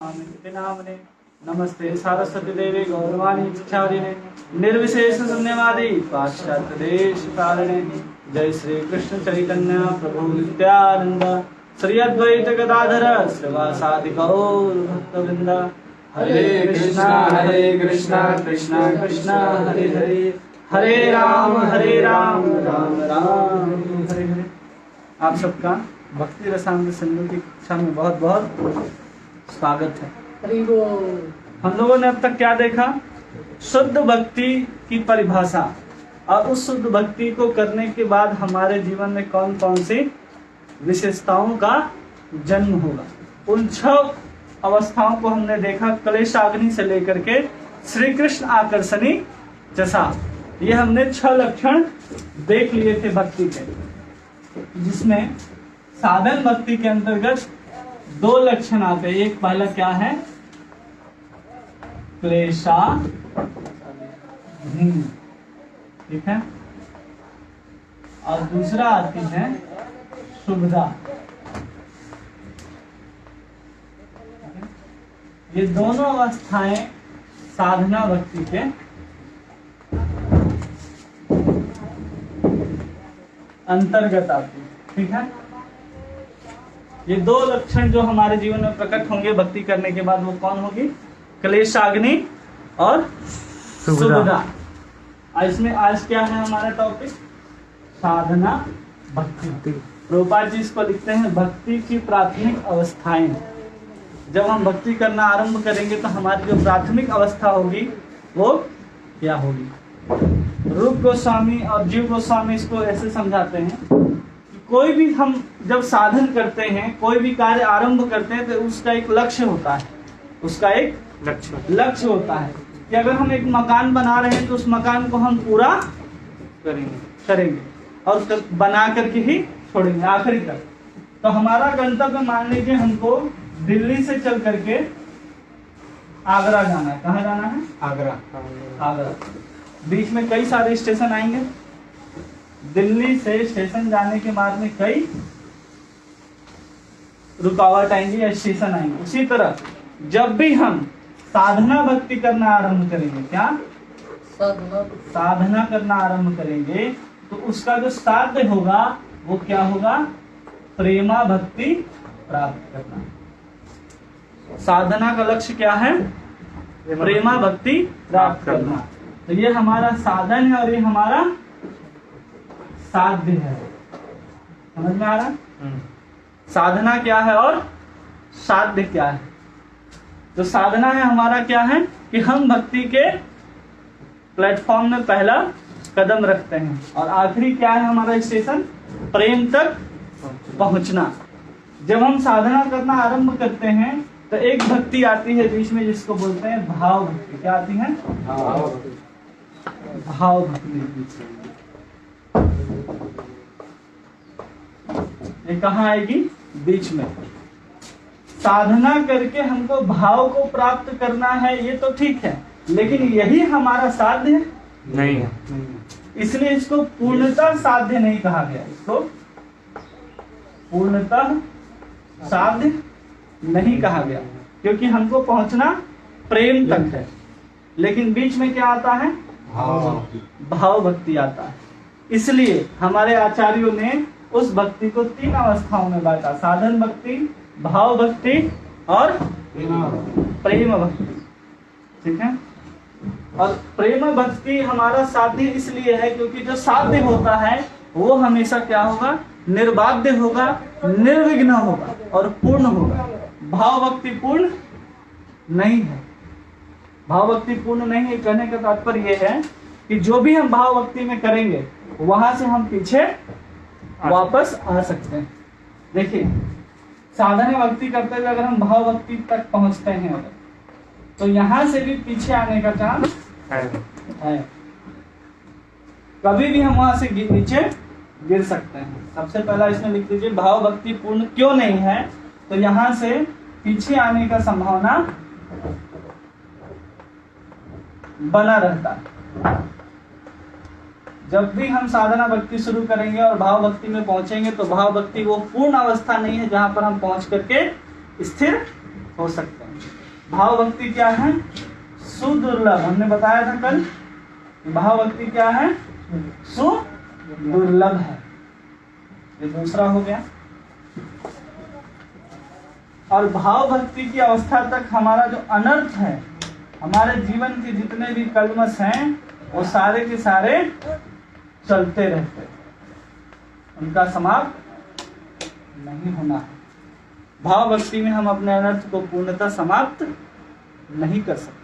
नामने नमस्ते सारस्वती देवी गौरवाणी भिक्षारिणे निर्विशेष शून्यवादी पाश्चात्य देश कारिणे जय श्री कृष्ण चैतन्य प्रभु नित्यानंद श्री अद्वैत गदाधर श्रीवासादि गौर भक्तवृंद हरे कृष्णा कृष्णा कृष्णा हरे हरे हरे राम राम राम हरे हरे। आप सबका भक्ति रसामृत सिंधु की कक्षा में बहुत बहुत स्वागत है। हम लोगों ने अब तक क्या देखा? शुद्ध भक्ति की परिभाषा और उस शुद्ध भक्ति को करने के बाद हमारे जीवन में कौन कौन सी विशेषताओं का जन्म होगा। उन 6 अवस्थाओं को हमने देखा, क्लेशाग्नि से लेकर के श्री कृष्ण आकर्षणी जैसा। ये हमने 6 लक्षण देख लिए थे भक्ति के, जिसमें साधन भक्ति के अंतर्गत 2 लक्षण आते हैं। एक पहला क्या है? क्लेशाग्नि, ठीक है, और दूसरा आती है शुभदा। ये दोनों अवस्थाएं साधना भक्ति के अंतर्गत आती है, ठीक है। ये 2 लक्षण जो हमारे जीवन में प्रकट होंगे भक्ति करने के बाद, वो कौन होगी? क्लेशाग्नि और शुभदा। इसमें आज क्या है हमारा टॉपिक? साधना भक्ति। प्रभुपाद जी इसको लिखते हैं भक्ति की प्राथमिक अवस्थाएं। जब हम भक्ति करना आरंभ करेंगे तो हमारी जो प्राथमिक अवस्था होगी वो क्या होगी? रूप गोस्वामी और जीव गोस्वामी इसको ऐसे समझाते हैं, कोई भी हम जब साधन करते हैं, कोई भी कार्य आरंभ करते हैं तो उसका एक लक्ष्य होता है। उसका एक लक्ष्य होता है कि अगर हम एक मकान बना रहे हैं तो उस मकान को हम पूरा करेंगे और बना करके ही छोड़ेंगे आखिरी तक। तो हमारा गंतव्य मान लीजिए हमको दिल्ली से चल करके आगरा जाना है। कहाँ जाना है? आगरा। बीच में कई सारे स्टेशन आएंगे। दिल्ली से स्टेशन जाने के बाद में कई रुकावट आएंगी या स्टेशन आएंगे। उसी तरह जब भी हम साधना भक्ति करना आरंभ करेंगे, क्या साधना करना आरंभ करेंगे, तो उसका जो साध्य होगा वो क्या होगा? प्रेमा भक्ति प्राप्त करना। साधना का लक्ष्य क्या है? प्रेमा भक्ति प्राप्त करना। तो ये हमारा साधन है और ये हमारा साध्य है। समझ में आ रहा? साधना क्या है और साध्य क्या है? तो साधना है हमारा क्या है कि हम भक्ति के प्लेटफॉर्म में पहला कदम रखते हैं, और आखिरी क्या है हमारा स्टेशन? प्रेम तक पहुंचना। जब हम साधना करना आरंभ करते हैं तो एक भक्ति आती है बीच में, जिसको बोलते हैं भाव भक्ति। क्या आती है? भाव भक्ति। ये कहाँ आएगी? बीच में। साधना करके हमको भाव को प्राप्त करना है, ये तो ठीक है, लेकिन यही हमारा साध्य नहीं है। इसलिए इसको पूर्णतः साध्य नहीं कहा गया। इसको पूर्णतः साध्य नहीं कहा गया, क्योंकि हमको पहुंचना प्रेम तक है, लेकिन बीच में क्या आता है? भाव भक्ति आता है। इसलिए हमारे आचार्यों ने उस भक्ति को 3 अवस्थाओं में बांटा: साधन भक्ति, भाव भक्ति और प्रेम भक्ति, ठीक है। और प्रेम भक्ति हमारा साध्य इसलिए है क्योंकि जो साध्य होता है वो हमेशा क्या होगा? निर्बाध्य होगा, निर्विघ्न होगा और पूर्ण होगा। भाव भक्ति पूर्ण नहीं है। भाव भक्ति पूर्ण नहीं है कहने का तात्पर्य यह है कि जो भी हम भाव भक्ति में करेंगे वहां से हम पीछे वापस आ सकते हैं। देखिए, साधना भक्ति करते हुए अगर हम भाव भक्ति तक पहुंचते हैं तो यहां से भी पीछे आने का चांस है। कभी भी हम वहां से नीचे गिर सकते हैं। सबसे पहला इसमें लिख दीजिए भाव भक्ति पूर्ण क्यों नहीं है, तो यहां से पीछे आने का संभावना बना रहता है। जब भी हम साधना भक्ति शुरू करेंगे और भाव भक्ति में पहुंचेंगे तो भाव भक्ति वो पूर्ण अवस्था नहीं है जहां पर हम पहुंच करके स्थिर हो सकते हैं। भाव भक्ति क्या है? सुदुर्लभ। हमने बताया था कल, भाव भक्ति क्या है? सुदुर्लभ है। ये दूसरा हो गया। और भाव भक्ति की अवस्था तक हमारा जो अनर्थ है, हमारे जीवन के जितने भी कलमश हैं, वो सारे के सारे चलते रहते हैं, उनका समाप्त नहीं होना है। भाव भक्ति में हम अपने अनर्थ को पूर्णतः समाप्त नहीं कर सकते।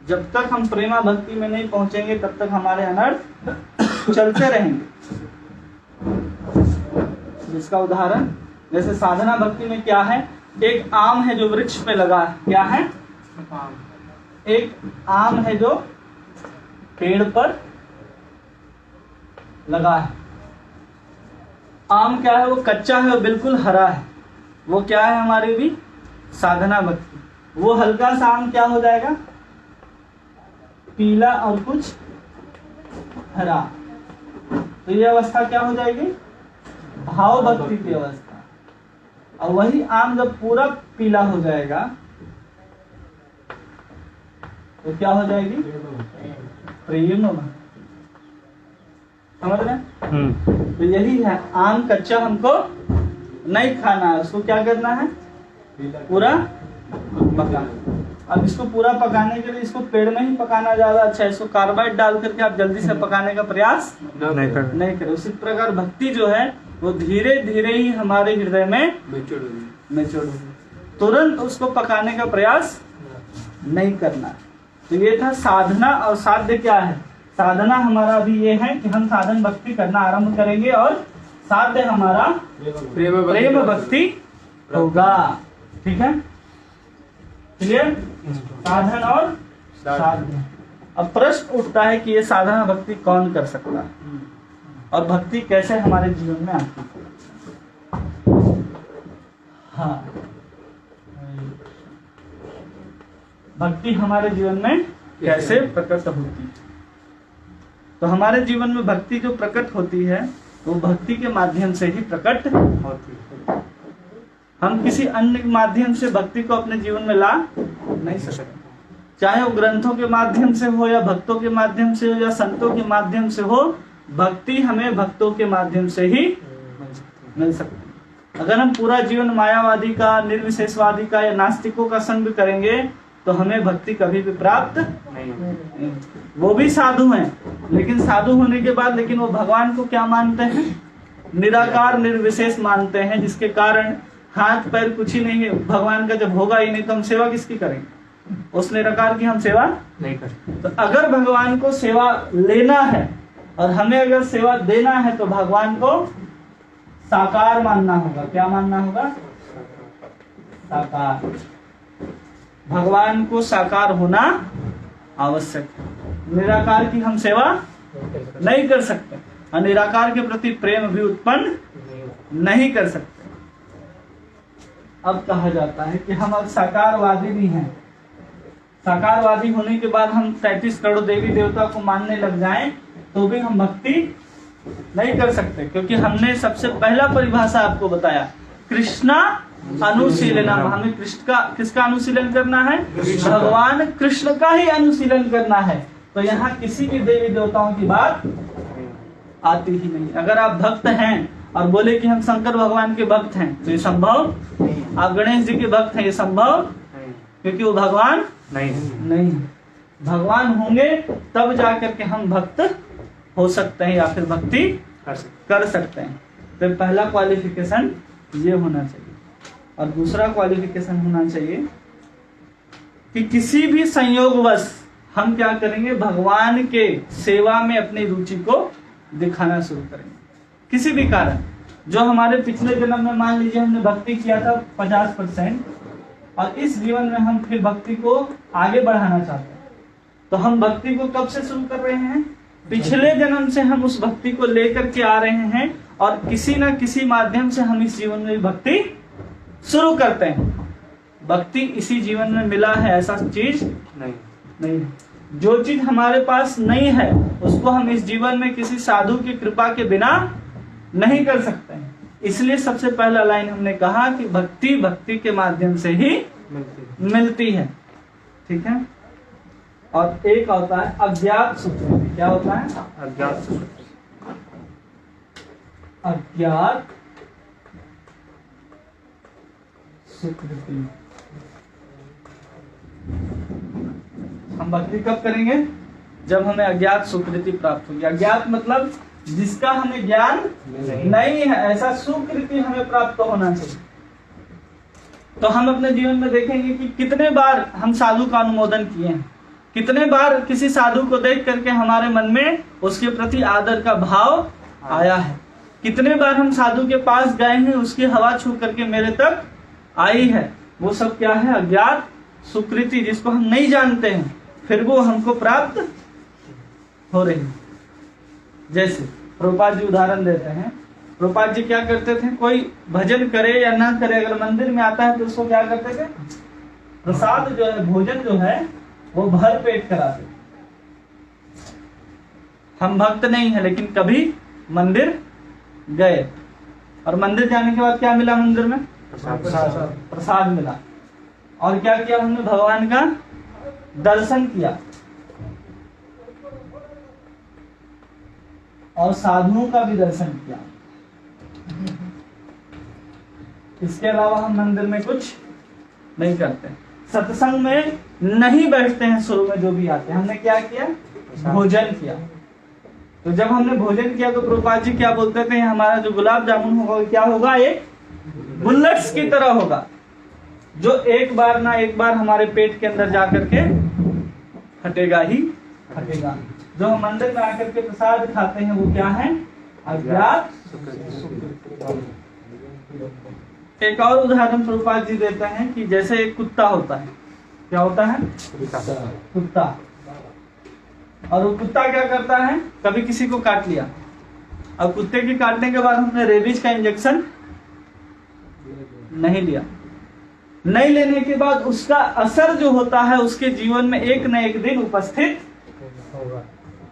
जब तक हम प्रेमा भक्ति में नहीं पहुंचेंगे तब तक हमारे अनर्थ चलते रहेंगे। जिसका उदाहरण, जैसे साधना भक्ति में क्या है? एक आम है जो वृक्ष पे लगा है। क्या है? एक आम है जो पेड़ पर लगा है। आम क्या है? वो कच्चा है, वो बिल्कुल हरा है। वो क्या है? हमारी भी साधना भक्ति। वो हल्का सा आम क्या हो जाएगा? पीला और कुछ हरा। तो ये अवस्था क्या हो जाएगी? भाव भक्ति की अवस्था। और वही आम जब पूरा पीला हो जाएगा तो क्या हो जाएगी? प्रेम भक्ति। समझ रहे हैं? तो यही है, आम कच्चा हमको नहीं खाना है, उसको क्या करना है? पूरा पकाना। अब इसको पूरा पकाने के लिए इसको पेड़ में ही पकाना ज्यादा अच्छा है। इसको कार्बाइड डाल करके आप जल्दी से पकाने का प्रयास नहीं करें। उसी प्रकार भक्ति जो है वो धीरे धीरे ही हमारे हृदय में मैच्योर होगी। तुरंत उसको पकाने का प्रयास नहीं करना। तो ये था साधना। और साध्य क्या है? साधना हमारा अभी ये है कि हम साधन भक्ति करना आरंभ करेंगे और साध्य हमारा प्रेम भक्ति होगा। ठीक है, क्लियर? साधन और साध्य। अब प्रश्न उठता है कि ये साधना भक्ति कौन कर सकता है और भक्ति कैसे हमारे जीवन में आती है? हाँ, भक्ति हमारे जीवन में कैसे प्रकट होती है? तो हमारे जीवन में भक्ति जो प्रकट होती है वो भक्ति के माध्यम से ही प्रकट होती है। हम किसी अन्य माध्यम से भक्ति को अपने जीवन में ला नहीं सकते। चाहे वो ग्रंथों के माध्यम से हो या भक्तों के माध्यम से हो या संतों के माध्यम से हो, भक्ति हमें भक्तों के माध्यम से ही मिल सकती। अगर हम पूरा जीवन मायावादी का, निर्विशेषवादी का या नास्तिकों का संग करेंगे तो हमें भक्ति कभी भी प्राप्त नहीं। वो भी साधु हैं, लेकिन साधु होने के बाद लेकिन वो भगवान को क्या मानते हैं? निराकार निर्विशेष मानते हैं, जिसके कारण हाथ पैर कुछ ही नहीं है। भगवान का जब होगा ही नहीं तो हम सेवा किसकी करेंगे? उस निराकार की हम सेवा नहीं करेंगे। तो अगर भगवान को सेवा लेना है और हमें अगर सेवा देना है तो भगवान को साकार मानना होगा। क्या मानना होगा? साकार। भगवान को साकार होना आवश्यक है। निराकार की हम सेवा नहीं कर सकते और निराकार के प्रति प्रेम भी उत्पन्न नहीं कर सकते। अब कहा जाता है कि हम अब साकारवादी भी हैं। साकारवादी होने के बाद हम 33 करोड़ देवी देवता को मानने लग जाएं तो भी हम भक्ति नहीं कर सकते, क्योंकि हमने सबसे पहला परिभाषा आपको बताया, कृष्णा अनुशीलन। हमें कृष्ण का किसका अनुशीलन करना है? भगवान कृष्ण का ही अनुशीलन करना है। तो यहाँ किसी भी देवी देवताओं की बात आती ही नहीं। अगर आप भक्त हैं और बोले कि हम शंकर भगवान के भक्त हैं तो ये संभव नहीं। आप गणेश जी के भक्त हैं, ये संभव क्योंकि वो भगवान नहीं। भगवान होंगे तब जाकर के हम भक्त हो सकते हैं या फिर भक्ति कर सकते हैं। तो पहला क्वालिफिकेशन ये होना चाहिए। और दूसरा क्वालिफिकेशन होना चाहिए कि किसी भी संयोगवश हम क्या करेंगे? भगवान के सेवा में अपनी रुचि को दिखाना शुरू करेंगे। किसी भी कारण, जो हमारे पिछले जन्म में मान लीजिए हमने भक्ति किया था 50% और इस जीवन में हम फिर भक्ति को आगे बढ़ाना चाहते हैं, तो हम भक्ति को कब से शुरू कर रहे हैं? पिछले जन्म से हम उस भक्ति को लेकर के आ रहे हैं और किसी न किसी माध्यम से हम इस जीवन में भक्ति शुरू करते हैं। भक्ति इसी जीवन में मिला है ऐसा चीज नहीं। जो चीज हमारे पास नहीं है उसको हम इस जीवन में किसी साधु की कृपा के बिना नहीं कर सकते हैं। इसलिए सबसे पहला लाइन हमने कहा कि भक्ति के माध्यम से ही मिलती है, ठीक है। और एक होता है अज्ञात स्वीकृति। क्या होता है? अज्ञात स्वीकृति। अज्ञात स्वीकृति हम भक्ति कब करेंगे? जब हमें अज्ञात स्वीकृति प्राप्त होगी। अज्ञात मतलब जिसका हमें ज्ञान नहीं है, ऐसा स्वीकृति हमें प्राप्त होना चाहिए। तो हम अपने जीवन में देखेंगे कि कितने बार हम साधु का अनुमोदन किए हैं, कितने बार किसी साधु को देख करके हमारे मन में उसके प्रति आदर का भाव आया है, कितने बार हम साधु के पास गए हैं, उसकी हवा छू करके मेरे तक आई है। वो सब क्या है? अज्ञात स्वीकृति, जिसको हम नहीं जानते हैं, फिर वो हमको प्राप्त हो रही है। जैसे प्रभुपाद जी उदाहरण देते हैं। प्रभुपाद जी क्या करते थे? कोई भजन करे या ना करे, अगर मंदिर में आता है तो उसको क्या करते थे? प्रसाद जो है, भोजन जो है, वो भर पेट कराते। हम भक्त नहीं है, लेकिन कभी मंदिर गए और मंदिर जाने के बाद क्या मिला? मंदिर में प्रसाद मिला। और क्या किया हमने? भगवान का दर्शन किया और साधुओं का भी दर्शन किया। इसके अलावा हम मंदिर में कुछ नहीं करते। सत्संग में नहीं बैठते हैं। शुरू में जो भी आते हैं, हमने क्या किया? भोजन किया। तो जब हमने भोजन किया तो प्रभुपाद जी क्या बोलते थे? हमारा जो गुलाब जामुन होगा क्या होगा? एक बुलेट्स की तरह होगा, जो एक बार ना एक बार हमारे पेट के अंदर जाकर के फटेगा ही फटेगा। जो हम मंदिर में आकर के प्रसाद खाते हैं वो क्या है? अज्ञात। एक और उदाहरण प्रभुपाद जी देते हैं कि जैसे एक कुत्ता होता है। क्या होता है? कुत्ता। और वो कुत्ता क्या करता है? कभी किसी को काट लिया, अब कुत्ते के काटने के बाद हमने रेबीज का इंजेक्शन नहीं लिया, नहीं लेने के बाद उसका असर जो होता है उसके जीवन में एक न एक दिन उपस्थित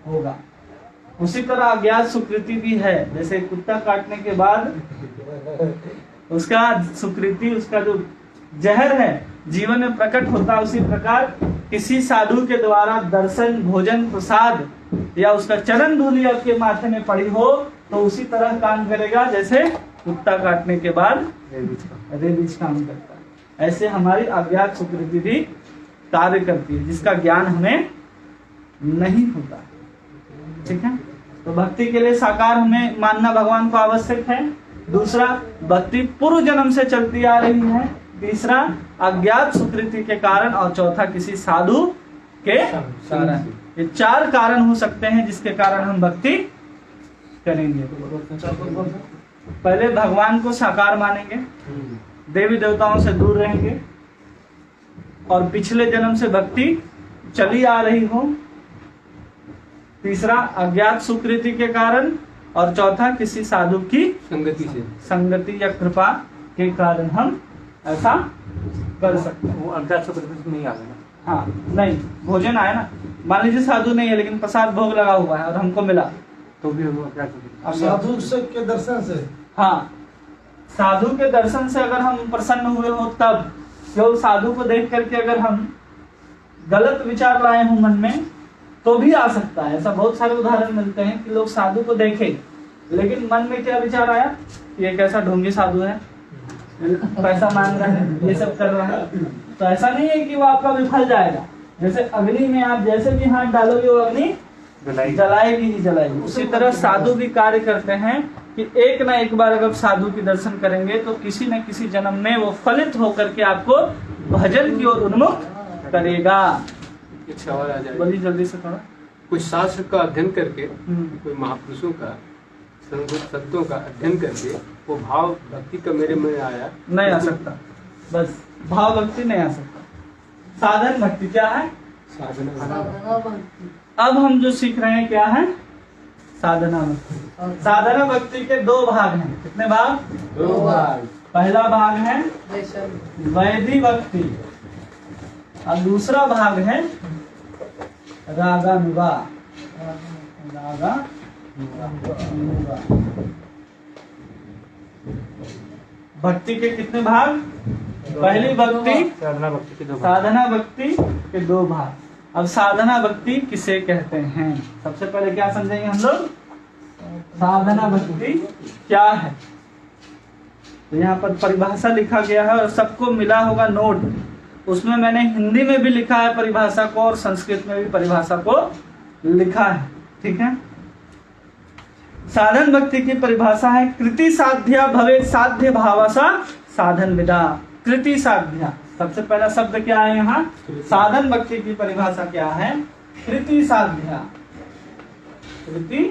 होगा। उसी तरह अज्ञात स्वीकृति भी है। जैसे कुत्ता काटने के बाद उसका स्वीकृति, उसका जो जहर है जीवन में प्रकट होता है, उसी प्रकार किसी साधु के द्वारा दर्शन, भोजन, प्रसाद या उसका चरण धूलि आपके माथे में पड़ी हो तो उसी तरह काम करेगा जैसे कुत्ता काटने के बाद रेबीज काम करता है। ऐसे हमारी अज्ञात स्वीकृति भी कार्य करती है, जिसका ज्ञान हमें नहीं होता। ठीक है, तो भक्ति के लिए साकार हमें मानना भगवान को आवश्यक है। दूसरा, भक्ति पूर्व जन्म से चलती आ रही है। तीसरा, अज्ञात स्वीकृति के कारण। और चौथा, किसी साधु के कारण। ये चार कारण हो सकते हैं जिसके कारण हम भक्ति करेंगे। पहले भगवान को साकार मानेंगे, देवी देवताओं से दूर रहेंगे और पिछले जन्म से भक्ति चली आ रही हो। तीसरा, अज्ञात स्वीकृति के कारण। और चौथा, किसी साधु की संगति या कृपा के कारण हम ऐसा कर सकते हैं। वो अज्ञात स्वीकृति नहीं आ गया। हाँ, नहीं, भोजन आया ना, मान लीजिए साधु नहीं है लेकिन प्रसाद भोग लगा हुआ है और हमको मिला तो भी हम अज्ञात स्वीकृति। साधु के दर्शन से, हाँ, साधु के दर्शन से अगर हम प्रसन्न हुए हो तब, केवल साधु को देख करके अगर हम गलत विचार लाए हो मन में तो भी आ सकता है। ऐसा बहुत सारे उदाहरण मिलते हैं कि लोग साधु को देखे लेकिन मन में क्या विचार आया, ये कैसा ढोंगी साधु है, पैसा मांग रहा है, ये सब कर रहा है। तो ऐसा नहीं है कि वो आपका विफल जाएगा। जैसे अग्नि में आप जैसे भी हाथ डालोगे वो अग्नि जलाएगी ही जलाएगी। उसी तरह साधु भी कार्य करते हैं कि एक ना एक बार अगर साधु की दर्शन करेंगे तो किसी न किसी जन्म में वो फलित होकर के आपको भजन की ओर उन्मुख करेगा। सवाल आ जाए, बोलिए जल्दी से थोड़ा। कुछ शास्त्र का अध्ययन करके, कोई महापुरुषों का, संतों का अध्ययन करके वो भाव भक्ति का मेरे में आया, नहीं आ सकता। बस भाव भक्ति नहीं आ सकता। साधन भक्ति क्या है? अब हम जो सीख रहे हैं क्या है? साधना भक्ति। साधना भक्ति के दो भाग हैं। कितने भाग? दो भाग। पहला भाग है वैदिक भक्ति और दूसरा भाग है रागानुगा। भक्ति के कितने भाग? पहली भक्ति साधना भक्ति के दो भाग। साधना भक्ति के दो भाग। अब साधना भक्ति किसे कहते हैं? सबसे पहले क्या समझेंगे हम लोग? साधना भक्ति क्या है? तो यहाँ पर परिभाषा लिखा गया है और सबको मिला होगा नोट। उसमें मैंने हिंदी में भी लिखा है परिभाषा को और संस्कृत में भी परिभाषा को लिखा है। ठीक है। साधन भक्ति की परिभाषा है कृति साध्या भवे साध्य भावसा साधन विदा। कृति साध्या, सबसे पहला शब्द क्या है यहाँ? साधन भक्ति की परिभाषा क्या है? कृति साध्या। कृति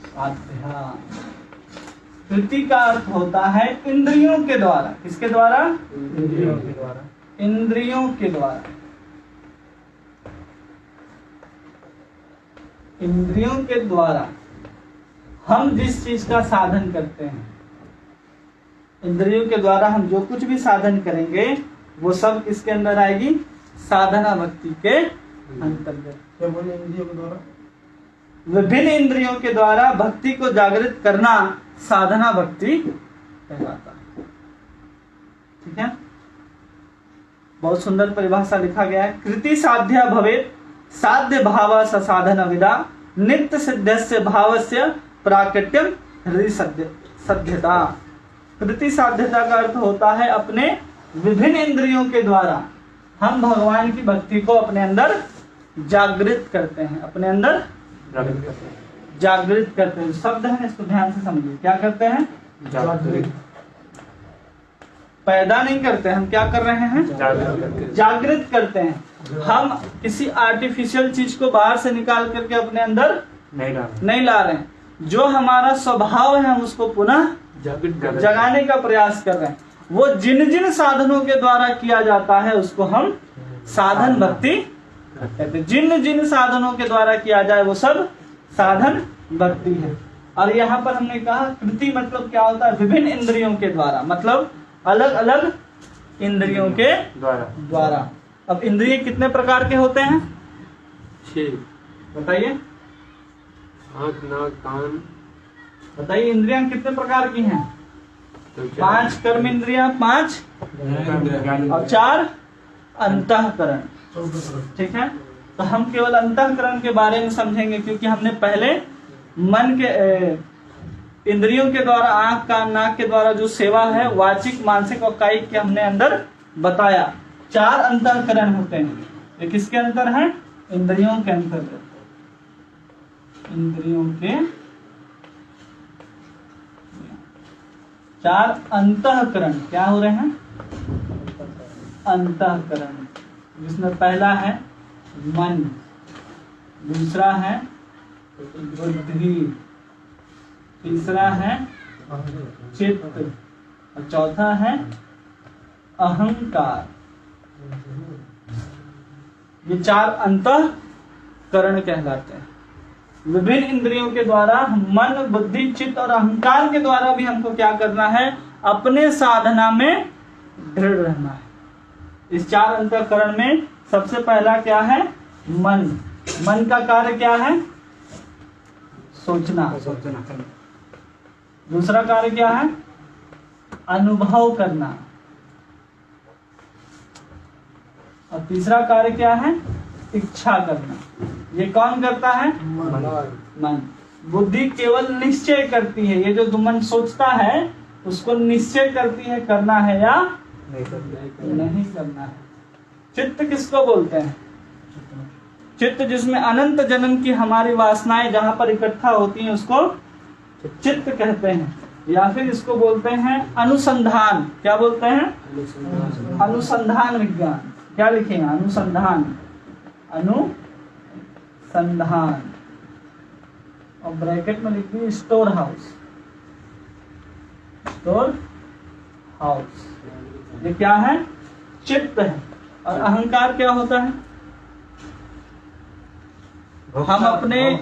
साध्या, कृति का अर्थ होता है इंद्रियों के द्वारा। किसके द्वारा? इंद्रियों के द्वारा। इंद्रियों के द्वारा। इंद्रियों के द्वारा हम जिस चीज का साधन करते हैं, इंद्रियों के द्वारा हम जो कुछ भी साधन करेंगे वो सब किसके अंदर आएगी? साधना भक्ति के अंतर्गत। क्या बोले इंद्रियों के द्वारा? विभिन्न इंद्रियों के द्वारा भक्ति को जागृत करना साधना भक्ति कहलाता है। ठीक है। बहुत सुंदर परिभाषा लिखा गया है। कृति साध्या भवेत् साध्य भाव साधन विदा नित्य सिद्धस्य भावस्य प्राकट्यम हृदय सध्यता। कृति साध्यता का अर्थ होता है अपने विभिन्न इंद्रियों के द्वारा हम भगवान की भक्ति को अपने अंदर जागृत करते हैं। अपने अंदर जागृत करते हैं। शब्द है, इसको ध्यान से समझिए। क्या करते हैं? जागृत। पैदा नहीं करते, हम क्या कर रहे हैं? जागृत करते हैं। हम किसी आर्टिफिशियल चीज को बाहर से निकाल करके अपने अंदर नहीं ला रहे हैं। जो हमारा स्वभाव है हम उसको पुनः जगाने का प्रयास कर रहे हैं। वो जिन जिन साधनों के द्वारा किया जाता है उसको हम साधन भक्ति कहते हैं। जिन जिन साधनों के द्वारा किया जाए वो सब साधन भक्ति है। और यहाँ पर हमने कहा कृति मतलब क्या होता है? विभिन्न इंद्रियों के द्वारा, मतलब अलग अलग इंद्रियों के द्वारा। अब इंद्रिय कितने प्रकार के होते हैं? 6। बताइए। आँख, नाक, कान। बताइए इंद्रियां कितने प्रकार की हैं? तो 5 कर्म इंद्रियां, 5 और 4 अंतःकरण। ठीक है। तो हम केवल अंतःकरण के बारे में समझेंगे क्योंकि हमने पहले मन के इंद्रियों के द्वारा आंख, कान, नाक के द्वारा जो सेवा है वाचिक, मानसिक और कायिक के हमने अंदर बताया। 4 अंतःकरण होते हैं। ये किसके अंतर है? इंद्रियों के अंतर्गत। इंद्रियों के 4 अंतःकरण क्या हो रहे हैं? अंतःकरण, जिसमें पहला है मन, दूसरा है बुद्धि, तीसरा है चित्त और चौथा है अहंकार। ये 4 अंतःकरण कहलाते हैं। विभिन्न इंद्रियों के द्वारा मन, बुद्धि, चित्त और अहंकार के द्वारा भी हमको क्या करना है? अपने साधना में दृढ़ रहना है। इस 4 अंतःकरण में सबसे पहला क्या है? मन। मन का कार्य क्या है? सोचना। दूसरा कार्य क्या है? अनुभव करना। और तीसरा कार्य क्या है? इच्छा करना। ये कौन करता है? मन। बुद्धि केवल निश्चय करती है। ये जो मन सोचता है उसको निश्चय करती है करना है या नहीं करना है। चित्त किसको बोलते हैं? चित्त जिसमें अनंत जन्म की हमारी वासनाएं जहां पर इकट्ठा होती हैं उसको चित्त कहते हैं। या फिर इसको बोलते हैं अनुसंधान। क्या बोलते हैं? अनुसंधान विज्ञान। क्या लिखेंगे? अनुसंधान। अनुसंधान और ब्रैकेट में लिखिए स्टोर हाउस। स्टोर हाउस ये क्या है? चित्त है। और अहंकार क्या होता है? हम अपने,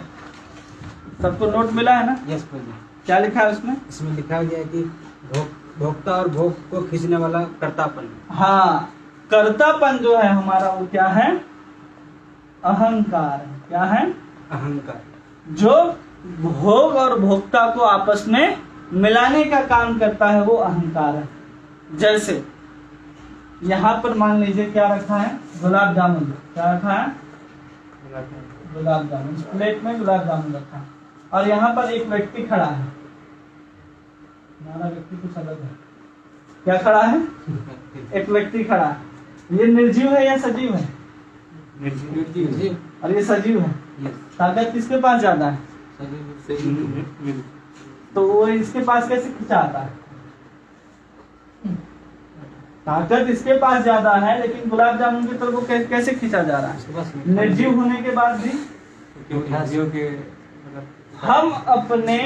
सबको नोट मिला है ना? यस प्रभु। क्या लिखा है उसमें? इसमें लिखा गया है कि भोक्ता और भोग को खींचने वाला कर्तापन। हाँ, कर्तापन जो है हमारा वो क्या है? अहंकार है। क्या है? अहंकार। जो भोग और भोक्ता को आपस में मिलाने का काम करता है वो अहंकार है। जैसे यहाँ पर मान लीजिए क्या रखा है, गुलाब जामुन। क्या रखा है? गुलाब जामुन। इस प्लेट में गुलाब जामुन रखा है और यहाँ पर एक व्यक्ति खड़ा है। हमारा व्यक्ति कुछ अलग है। क्या खड़ा है? एक व्यक्ति खड़ा है। ये निर्जीव है या सजीव है? निर्जीव। और ये सजीव है। ताकत किसके पास ज्यादा है? तो वो इसके पास कैसे खिंचाता है? ताकत इसके पास ज्यादा है लेकिन गुलाब जामुन की तरफ वो कैसे खींचा जा रहा है? निर्जीव होने के बाद भी हम अपने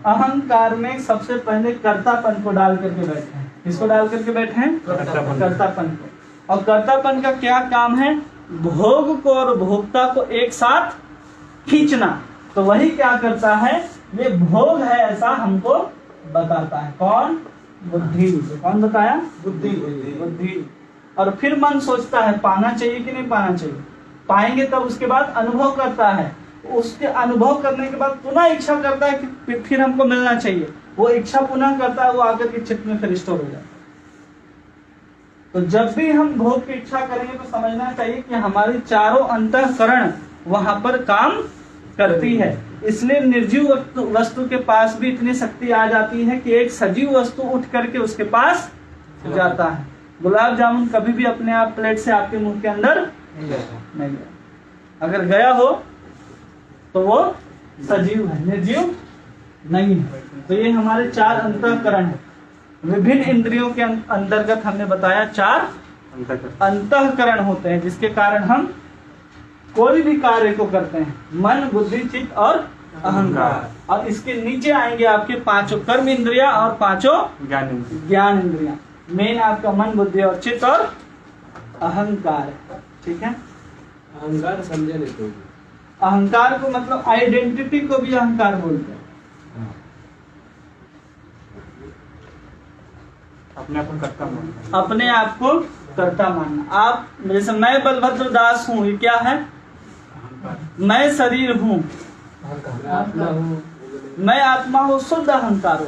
अहंकार में सबसे पहले कर्तापन को डाल करके बैठे हैं। किसको डाल करके बैठे हैं? कर्तापन को। और कर्तापन का क्या काम है? भोग को और भोक्ता को एक साथ खींचना। तो वही क्या करता है? ये भोग है ऐसा हमको बताता है। कौन? बुद्धि। कौन बताया? बुद्धि। और फिर मन सोचता है पाना चाहिए कि नहीं पाना चाहिए। पाएंगे तब उसके बाद अनुभव करता है। उसके अनुभव करने के बाद पुनः इच्छा करता है कि फिर हमको मिलना चाहिए। वो इच्छा पुनः करता है, वो आकर के चित्त में फिर स्टोर हो जाता है। तो जब भी हम भोग की इच्छा करेंगे तो समझना चाहिए कि हमारी चारों अंतःकरण वहां पर काम करती है। इसलिए निर्जीव वस्तु के पास भी इतनी शक्ति आ जाती है कि एक सजीव वस्तु उठ करके उसके पास जाता है। गुलाब जामुन कभी भी अपने आप प्लेट से आपके मुंह के अंदर नहीं गया। अगर गया हो तो वो सजीव है, निर्जीव नहीं है। तो ये हमारे चार अंतःकरण है। विभिन्न इंद्रियों के अंतर्गत हमने बताया चार अंतःकरण होते हैं जिसके कारण हम कोई भी कार्य को करते हैं। मन, बुद्धि, चित्त और अहंकार। और इसके नीचे आएंगे आपके पांचों कर्म इंद्रिया और पांचों ज्ञान इंद्रिया। मेन आपका मन, बुद्धि और चित्त और अहंकार। ठीक है। अहंकार समझे नहीं तो अहंकार को मतलब आइडेंटिटी को भी अहंकार बोलते हैं। अपने आप को कर्ता मानना। अपने आप को कर्ता मानना। आप जैसे मैं बलभद्र दास हूँ, ये क्या है? मैं शरीर हूँ, मैं आत्मा हूँ, शुद्ध अहंकार हो।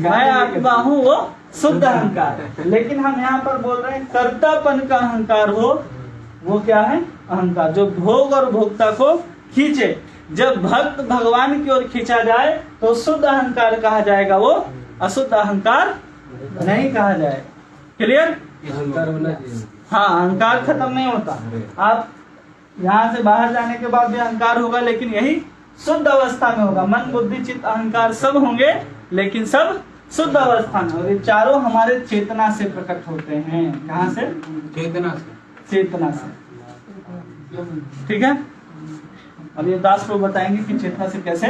मैं आत्मा हूँ, वो शुद्ध अहंकार है। लेकिन हम यहाँ पर बोल रहे हैं कर्तापन का अहंकार हो, वो क्या है? अहंकार, जो भोग और भोक्ता को खींचे। जब भक्त भगवान की ओर खींचा जाए तो शुद्ध अहंकार कहा जाएगा, वो अशुद्ध अहंकार नहीं कहा जाएगा। क्लियर? अहंकार होना चाहिए। हाँ, अहंकार खत्म नहीं होता। आप यहाँ से बाहर जाने के बाद भी अहंकार होगा, लेकिन यही शुद्ध अवस्था में होगा। मन, बुद्धि, चित्त, अहंकार सब होंगे लेकिन सब शुद्ध अवस्था में। और ये चारों हमारे चेतना से प्रकट होते हैं। कहाँ से? चेतना से। चेतना से। ठीक है। अब ये दास लोग बताएंगे कि चेतना से कैसे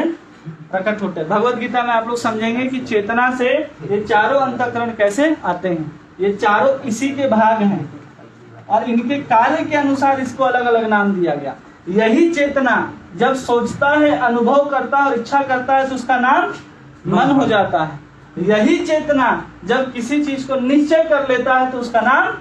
प्रकट होते हैं। भगवत गीता में आप लोग समझेंगे कि चेतना से ये चारों अंतःकरण कैसे आते हैं। ये चारों इसी के भाग हैं और इनके कार्य के अनुसार इसको अलग अलग नाम दिया गया। यही चेतना जब सोचता है, अनुभव करता है और इच्छा करता है तो उसका नाम मन हो जाता है। यही चेतना जब किसी चीज को निश्चय कर लेता है तो उसका नाम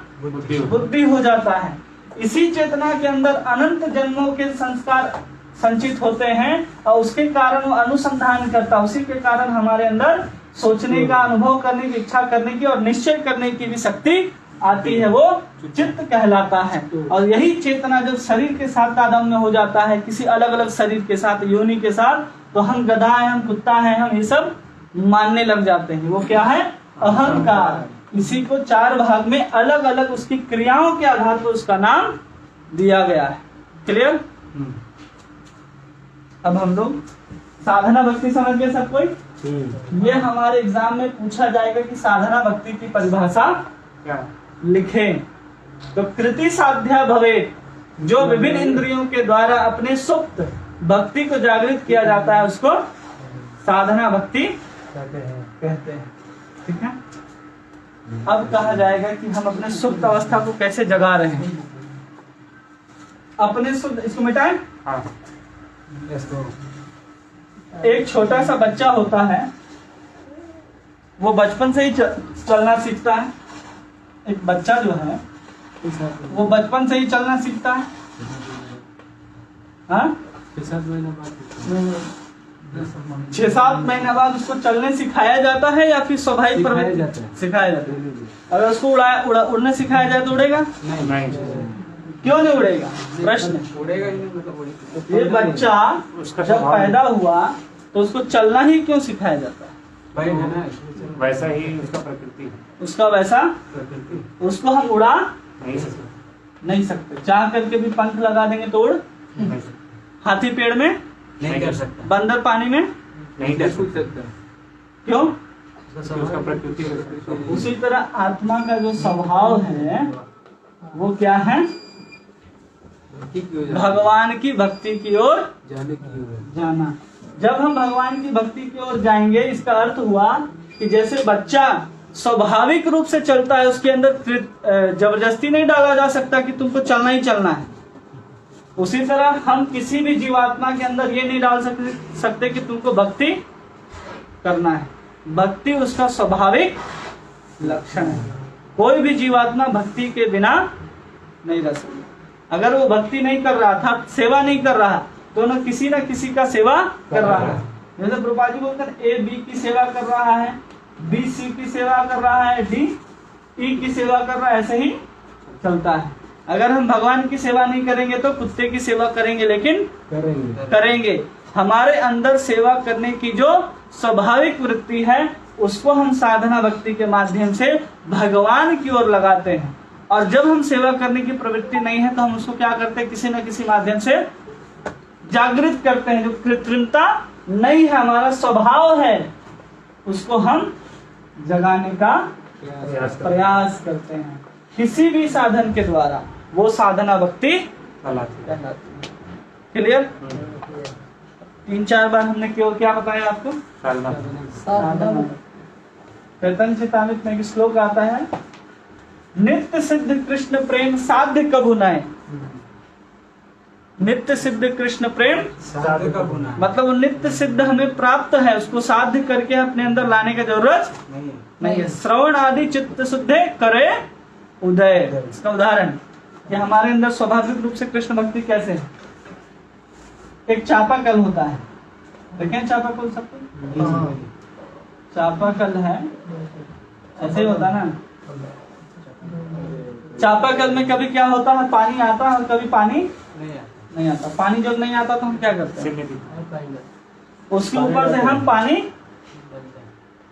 बुद्धि हो जाता है। इसी चेतना के अंदर अनंत जन्मों के संस्कार संचित होते हैं और उसके कारण वो अनुसंधान करता है। उसी के कारण हमारे अंदर सोचने का, अनुभव करने की, इच्छा करने की और निश्चय करने की भी शक्ति आती है, वो चित्त कहलाता है। और यही चेतना जब शरीर के साथ तादात्म्य हो जाता है, किसी अलग अलग शरीर के साथ, योनि के साथ, तो हम गधा है, हम कुत्ता है, हम ये सब मानने लग जाते हैं। वो क्या है? अहंकार। इसी को चार भाग में अलग अलग उसकी क्रियाओं के आधार पर उसका नाम दिया गया है। क्लियर? अब हम लोग साधना भक्ति समझ गए सब कोई? ये हमारे एग्जाम में पूछा जाएगा कि साधना भक्ति की परिभाषा क्या लिखें। तो कृति साध्या भवे, जो विभिन्न इंद्रियों के द्वारा अपने सुप्त भक्ति को जागृत किया जाता है, उसको साधना भक्ति कहते हैं। ठीक है। अब कहा जाएगा कि हम अपने सुप्त अवस्था को कैसे जगा रहे हैं। अपने सुप्त, इसको मिटाएं। एक छोटा सा बच्चा होता है, वो बचपन से ही चलना सीखता है। एक बच्चा जो है वो बचपन से ही चलना सीखता है। हाँ, 6-7 महीने बाद उसको चलने सिखाया जाता है या फिर स्वाभाविक सिखाया जाता है? अगर उसको उड़ने सिखाया जाए तो उड़ेगा? नहीं क्यों नहीं उड़ेगा? प्रश्न। उड़ेगा ही नहीं, मतलब उड़ेगा। ये बच्चा जब पैदा हुआ तो उसको चलना ही क्यों सिखाया जाता है? भाई है ना, वैसा ही उसका प्रकृति है। उसका वैसा, प्रकृति उसको हम उड़ा नहीं सकता। नहीं सकते। चाह करके भी पंख लगा देंगे तो उड़? नहीं सकता। हाथी पेड़ में, नहीं कर सकता। बंदर पानी में, नहीं कर सकता। क्यों? उसका प्रकृति है। उसी तरह आत्मा का जो स्वभाव है वो क्या है? भगवान की भक्ति की ओर जाने की जाना। जब हम भगवान की भक्ति की ओर जाएंगे, इसका अर्थ हुआ कि जैसे बच्चा स्वाभाविक रूप से चलता है, उसके अंदर जबरदस्ती नहीं डाला जा सकता कि तुमको चलना ही चलना है। उसी तरह हम किसी भी जीवात्मा के अंदर ये नहीं डाल सकते कि तुमको भक्ति करना है। भक्ति उसका स्वाभाविक लक्षण है। कोई भी जीवात्मा भक्ति के बिना नहीं रह सकता। अगर वो भक्ति नहीं कर रहा था, सेवा नहीं कर रहा, तो न किसी का सेवा कर रहा है। जैसे प्रभुपाद जी बोलते हैं ए बी की सेवा कर रहा है, बी सी की सेवा कर रहा है, डी ई की सेवा कर रहा है, ऐसे ही चलता है। अगर हम भगवान की सेवा नहीं करेंगे तो कुत्ते की सेवा करेंगे, लेकिन करेंगे। हमारे अंदर सेवा करने की जो स्वाभाविक वृत्ति है उसको हम साधना भक्ति के माध्यम से भगवान की ओर लगाते हैं। और जब हम सेवा करने की प्रवृत्ति नहीं है तो हम उसको क्या करते हैं? किसी न किसी माध्यम से जागृत करते हैं। जो कृत्रिमता नहीं है, हमारा स्वभाव है, उसको हम जगाने का प्रयास करते हैं किसी भी साधन के द्वारा। वो साधना भक्ति कहलाती है। क्लियर? 3-4 बार हमने केवल क्या बताया आपको? साधना। चैतन्य चेतामृत में एक श्लोक आता है, नित्य सिद्ध कृष्ण प्रेम साध्य कबू नए। नित्य सिद्ध कृष्ण प्रेम साधु का गुना है। मतलब वो नित्य सिद्ध हमें प्राप्त है, उसको साध्य करके अपने अंदर लाने की जरूरत नहीं है। नहीं है। श्रवण आदि चित्त शुद्धे करे उदय। इसका उदाहरण कि हमारे अंदर स्वाभाविक रूप से कृष्ण भक्ति कैसे है? एक चापाकल होता है, देखें चापाकल सबको? चापाकल है, ऐसे ही होता है ना। चापाकल में कभी क्या होता है? पानी आता है और कभी पानी नहीं आता। पानी जब नहीं आता तो हम क्या करते हैं? उसके ऊपर से हम पानी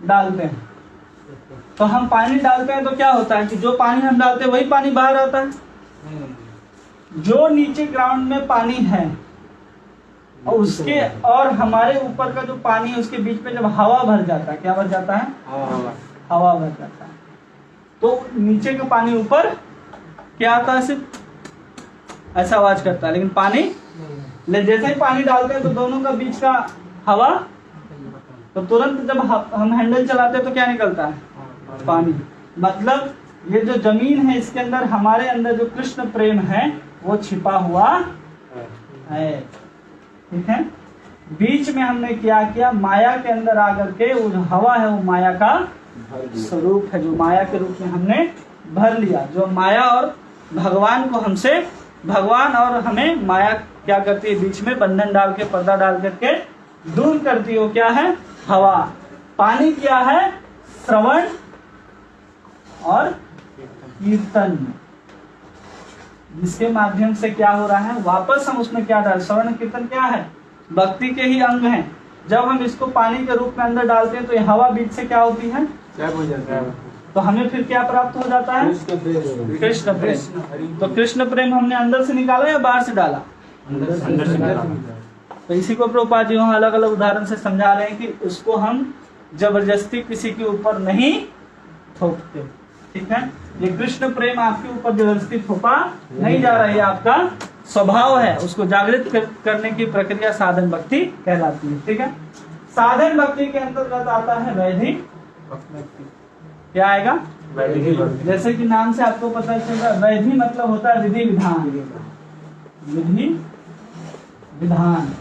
डालते हैं। तो हम पानी डालते हैं तो क्या होता है कि जो पानी हम डालते हैं वही पानी बाहर आता है। जो नीचे ग्राउंड में पानी है और उसके और हमारे ऊपर का जो पानी है उसके बीच में जब हवा भर जाता है, क्या भर जाता है? हवा भर जाता है। तो नीचे का पानी ऊपर क्या आता है? सिर्फ ऐसा आवाज करता है, लेकिन पानी जैसे ही पानी डालते हैं तो दोनों का बीच का हवा, तो तुरंत जब हम हैंडल चलाते हैं तो क्या निकलता है? पानी। मतलब ये जो जमीन है इसके अंदर, हमारे अंदर जो कृष्ण प्रेम है वो छिपा हुआ है। ठीक है? बीच में हमने क्या किया? माया के अंदर आकर के वो जो हवा है वो माया का स्वरूप है, जो माया के रूप में हमने भर लिया। जो माया और भगवान को हमसे, भगवान और हमें माया क्या करती है? बीच में बंधन डाल के, पर्दा डाल करके दूर करती है। वो क्या है? हवा। पानी क्या है? श्रवण और कीर्तन, जिसके माध्यम से क्या हो रहा है? वापस हम उसमें क्या डाल? श्रवण कीर्तन क्या है? भक्ति के ही अंग हैं। जब हम इसको पानी के रूप में अंदर डालते हैं तो ये हवा बीच से क्या होती है? हो जाता है। तो हमें फिर क्या प्राप्त हो जाता है? कृष्ण प्रेम। तो कृष्ण प्रेम हमने अंदर से निकाला या बाहर से डाला? अंदर से निकाला। तो इसी को प्रभुपाद जी वहाँ अलग अलग उदाहरण से समझा रहे हैं कि उसको हम जबरदस्ती किसी के ऊपर नहीं थोपते। ठीक है? ये कृष्ण प्रेम आपके ऊपर जबरदस्ती थोपा नहीं जा रहा है, आपका स्वभाव है। उसको जागृत करने की प्रक्रिया साधन भक्ति कहलाती है। ठीक है? साधन भक्ति के अंतर्गत आता है वैदिक भक्ति। क्या आएगा? जैसे कि नाम से आपको पता चल रहा है, वैधि मतलब होता है विधि विधान। विधि विधान।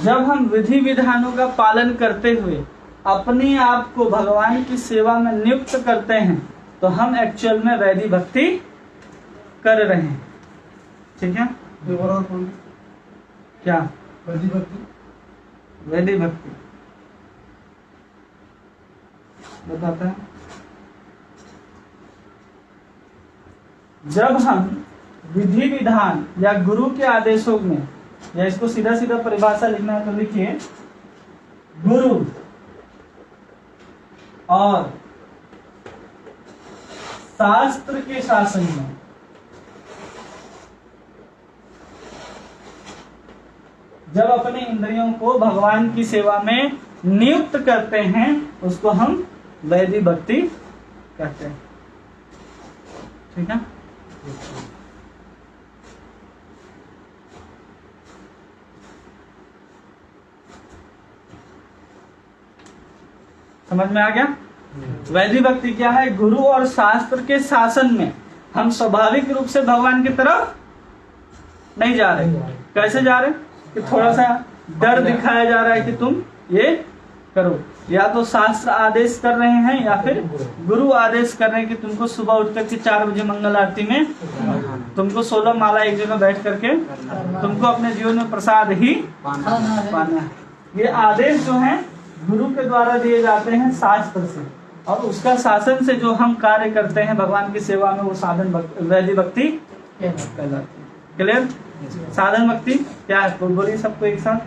जब हम विधि विधानों का पालन करते हुए अपने आप को भगवान की सेवा में नियुक्त करते हैं तो हम एक्चुअल में वैधि भक्ति कर रहे हैं। ठीक है? क्या? वैधि भक्ति। बताता है। जब हम विधि विधान या गुरु के आदेशों में, या इसको सीधा सीधा परिभाषा लिखना है तो लिखिए, गुरु और शास्त्र के शासन में जब अपने इंद्रियों को भगवान की सेवा में नियुक्त करते हैं उसको हम वैदिक भक्ति कहते हैं। ठीक है। समझ में आ गया? वैदिक भक्ति क्या है? गुरु और शास्त्र के शासन में हम स्वाभाविक रूप से भगवान की तरफ नहीं जा रहे। कैसे जा रहे? कि थोड़ा सा डर दिखाया जा रहा है कि तुम ये करो, या तो शास्त्र आदेश कर रहे हैं या फिर गुरु आदेश कर रहे हैं कि तुमको सुबह उठ करके 4 बजे मंगल आरती में तुमको 16 माला एक जगह बैठ करके तुमको अपने जीवन में प्रसाद ही पाना है। ये आदेश जो है गुरु के द्वारा दिए जाते हैं शास्त्र से, और उसका शासन से जो हम कार्य करते हैं भगवान की सेवा में वो साधन वैदिक भक्ति कहलाती है। क्लियर? साधन भक्ति क्या है? बोलिए सबको एक साथ।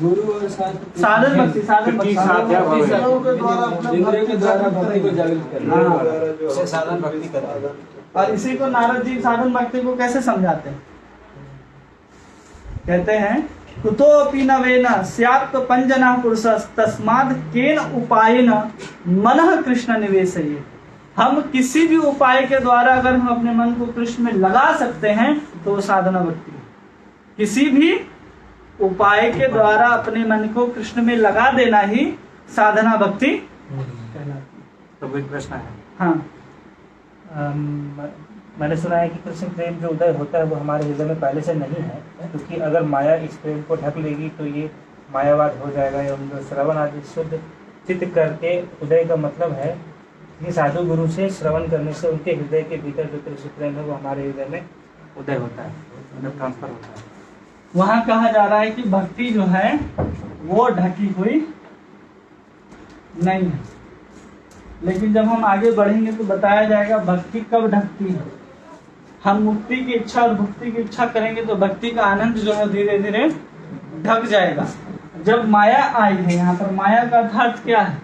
गुरु और शास्त्र साधन भक्ति, साधन भक्ति इंद्रियों के द्वारा भक्ति को जागृत करना, हाँ। उसे साधन भक्ति करना है। और इसी को नारद जी साधन भक्ति को कैसे समझाते हैं? कहते हैं कुतोपि न वेन स्यात् पंजना पुरुष तस्माद् केन उपायेन मनः कृष्ण निवेशयेत्। हम किसी भी उपाय के द्वारा अगर हम अपने मन को कृष्ण में लगा सकते हैं तो वो साधना भक्ति है। किसी भी उपाय के द्वारा अपने मन को कृष्ण में लगा देना ही साधना भक्ति कहलाती है। तो कोई प्रश्न है? हाँ, मैंने सुना है कि कृष्ण प्रेम जो उदय होता है वो हमारे हृदय में पहले से नहीं है, क्योंकि अगर माया इस प्रेम को ढक लेगी तो ये मायावाद हो जाएगा एवं जो श्रवण आदि शुद्ध चित्त करके उदय का मतलब है कि साधु गुरु से श्रवण करने से उनके हृदय के भीतर जो कृष्ण प्रेम है वो हमारे हृदय में उदय होता है, मतलब ट्रांसफर होता है। वहां कहा जा रहा है कि भक्ति जो है वो ढकी हुई नहीं है, लेकिन जब हम आगे बढ़ेंगे तो बताया जाएगा भक्ति कब ढकती है। हम मुक्ति की इच्छा और भक्ति की इच्छा करेंगे तो भक्ति का आनंद जो है धीरे धीरे ढक जाएगा। जब माया आई है, यहाँ पर माया का अर्थ क्या है?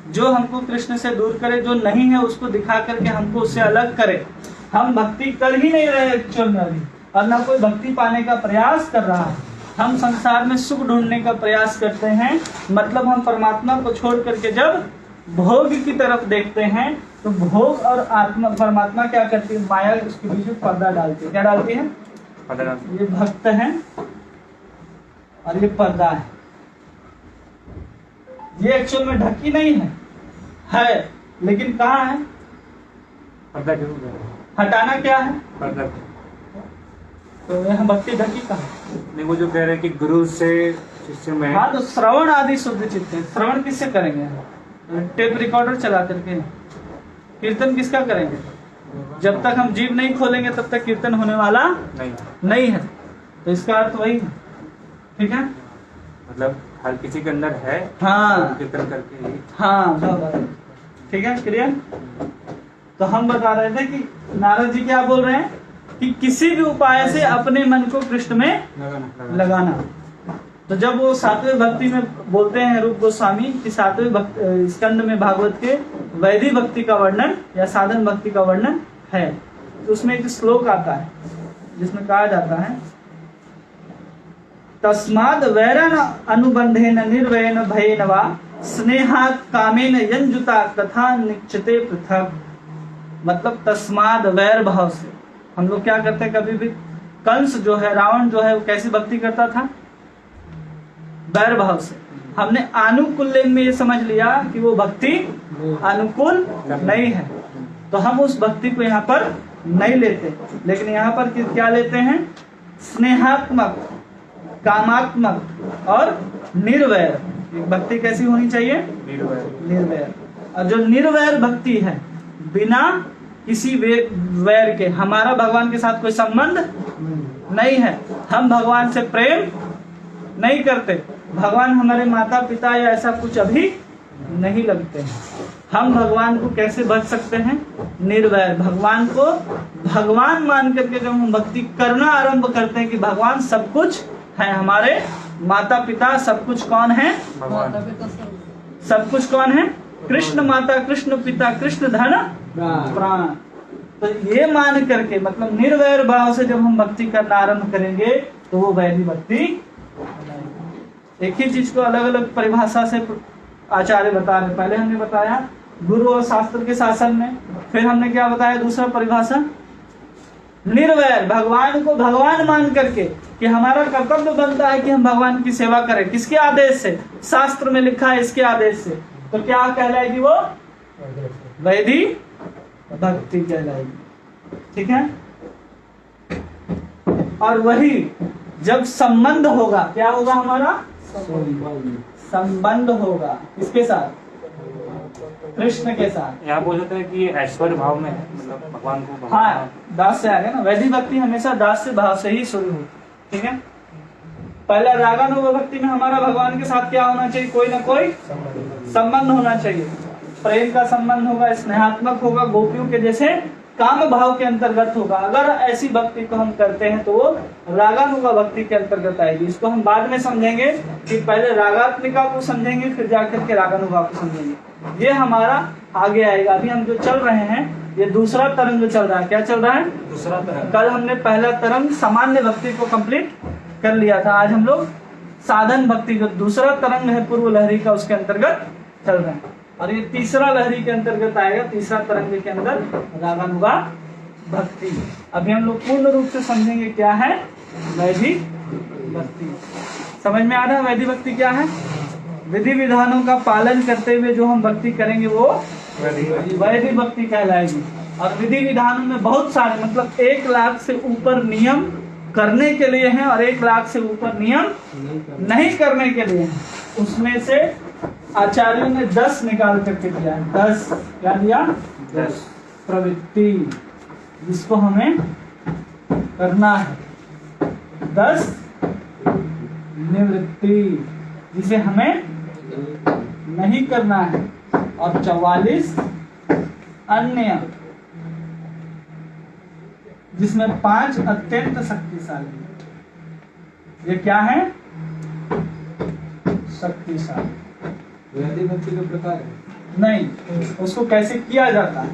जो हमको कृष्ण से दूर करे, जो नहीं है उसको दिखा करके हमको उससे अलग करे। हम भक्ति कर ही नहीं रहे एक्चुअल में अभी, और ना कोई भक्ति पाने का प्रयास कर रहा है। हम संसार में सुख ढूंढने का प्रयास करते हैं, मतलब हम परमात्मा को छोड़ करके जब भोग की तरफ देखते हैं तो भोग और आत्मा परमात्मा क्या करती है? माया उसके बीच में पर्दा डालती है। क्या डालती है? ये भक्त है और ये पर्दा है। ये एक्चुअल में ढकी नहीं है, लेकिन कहाँ है? पर्दा जरूर है। हटाना क्या है? पर्दा। तो यहाँ भक्ति ढकी कहाँ? नहीं, वो जो कह रहे हैं कि गुरु से शिष्य में। हाँ, तो श्रवण आदि शुद्ध चित्त है। श्रवण किससे करेंगे? टेप रिकॉर्डर चला करके। कीर्तन किसका करेंगे? जब तक हम जीभ नहीं खोलेंगे तब तक कीर्तन होने वाला नहीं है। तो इसका अर्थ वही है। ठीक है, मतलब हर किसी के अंदर है। हाँ, कीर्तन करके ही। हाँ, ठीक है, क्लियर। तो हम बता रहे थे कि नारद जी क्या बोल रहे हैं कि किसी भी उपाय से अपने मन को कृष्ण में लगाना। तो जब वो 7वें भक्ति में बोलते हैं रूप गोस्वामी कि 7वें स्कंद में भागवत के वैदिक भक्ति का वर्णन या साधन भक्ति का वर्णन है, तो उसमें एक श्लोक आता है जिसमें कहा जाता है तस्माद् वैरन अनुबंधेन निर्वयन भयेन वा स्नेहात् कामेन यंजुता कथा निश्चिते पृथक। मतलब तस्माद् वैर भाव से हम लोग क्या करते हैं? कभी भी कंस जो है, रावण जो है, वो कैसी भक्ति करता था? वैर भाव से। हमने अनुकूल में ये समझ लिया कि वो भक्ति अनुकूल नहीं है, तो हम उस भक्ति को यहाँ पर नहीं लेते। लेकिन यहाँ पर क्या लेते हैं? स्नेहात्मक, कामात्मक और निर्वैर भक्ति कैसी होनी चाहिए? निर्वैर। और जो निर्वैर भक्ति है, बिना किसी वैर के, हमारा भगवान के साथ कोई संबंध नहीं है, हम भगवान से प्रेम नहीं करते, भगवान हमारे माता पिता या ऐसा कुछ अभी नहीं लगते हैं। हम भगवान को कैसे भज सकते हैं? निर्वैर। भगवान को भगवान मान करके जब हम भक्ति करना आरंभ करते हैं कि भगवान सब कुछ है, हमारे माता पिता सब कुछ कौन है? सब कुछ कौन है? कृष्ण माता, कृष्ण पिता, कृष्ण धन प्राण। तो ये मान करके मतलब निर्वैर भाव से जब हम भक्ति करना आरंभ करेंगे तो वो वैदिक भक्ति। एक ही चीज को अलग अलग परिभाषा से आचार्य बता रहे। पहले हमने बताया गुरु और शास्त्र के शासन में, फिर हमने क्या बताया दूसरा परिभाषा? निर्वैर, भगवान को भगवान मान करके कि हमारा कर्तव्य बनता है कि हम भगवान की सेवा करें। किसके आदेश से? शास्त्र में लिखा है इसके आदेश से। तो क्या कहलाएगी वो? वैदिक भक्ति कहलाएगी। ठीक है। और वही जब संबंध होगा, क्या होगा? हमारा संबंध होगा किसके साथ? कृष्ण के साथ। यहाँ बोल सकते हैं कि ये ऐश्वर्य भाव में है, मतलब भगवान को हाँ, दास से आ गया ना। वैदिक भक्ति हमेशा दास से भाव से ही शुरू हुई। ठीक है। पहले रागानुग भक्ति में हमारा भगवान के साथ क्या होना चाहिए? कोई ना कोई संबंध होना चाहिए। प्रेम का संबंध होगा, स्नेहात्मक होगा, गोपियों के जैसे काम भाव के अंतर्गत होगा। अगर ऐसी भक्ति को हम करते हैं तो वो रागानुगा भक्ति के अंतर्गत आएगी। इसको हम बाद में समझेंगे कि पहले रागात्मिका को समझेंगे फिर जाकर के रागानुगा को समझेंगे। ये हमारा आगे आएगा। अभी हम जो चल रहे हैं ये दूसरा तरंग चल रहा है। क्या चल रहा है? दूसरा तरह। कल हमने पहला तरंग सामान्य भक्ति को कंप्लीट कर लिया था। आज हम लोग साधन भक्ति जो दूसरा तरंग है पूर्व लहरी का उसके अंतर्गत चल रहे हैं। और ये तीसरा लहरी के अंतर्गत आएगा, तीसरा तरंग के अंदर रागानुगा भक्ति। अभी हम लोग पूर्ण रूप से समझेंगे क्या है वैदिक भक्ति। समझ में आ रहा है वैदिक भक्ति क्या है? विधि विधानों का पालन करते हुए जो हम भक्ति करेंगे वो वैदिक भक्ति कहलाएगी। और विधि विधानों में बहुत सारे मतलब 1 लाख से ऊपर नियम करने के लिए हैं और 1 लाख से ऊपर नियम नहीं करने के लिए हैं। उसमें से आचार्यों ने 10 निकाल करके दिया है। 10 क्या दिया? 10 प्रवृत्ति जिसको हमें करना है, 10 निवृत्ति जिसे हमें नहीं करना है, और 44 अन्य जिसमें 5 अत्यंत शक्तिशाली। ये क्या है? शक्तिशाली। वैदिक भक्ति का प्रकार है? नहीं, उसको कैसे किया जाता है।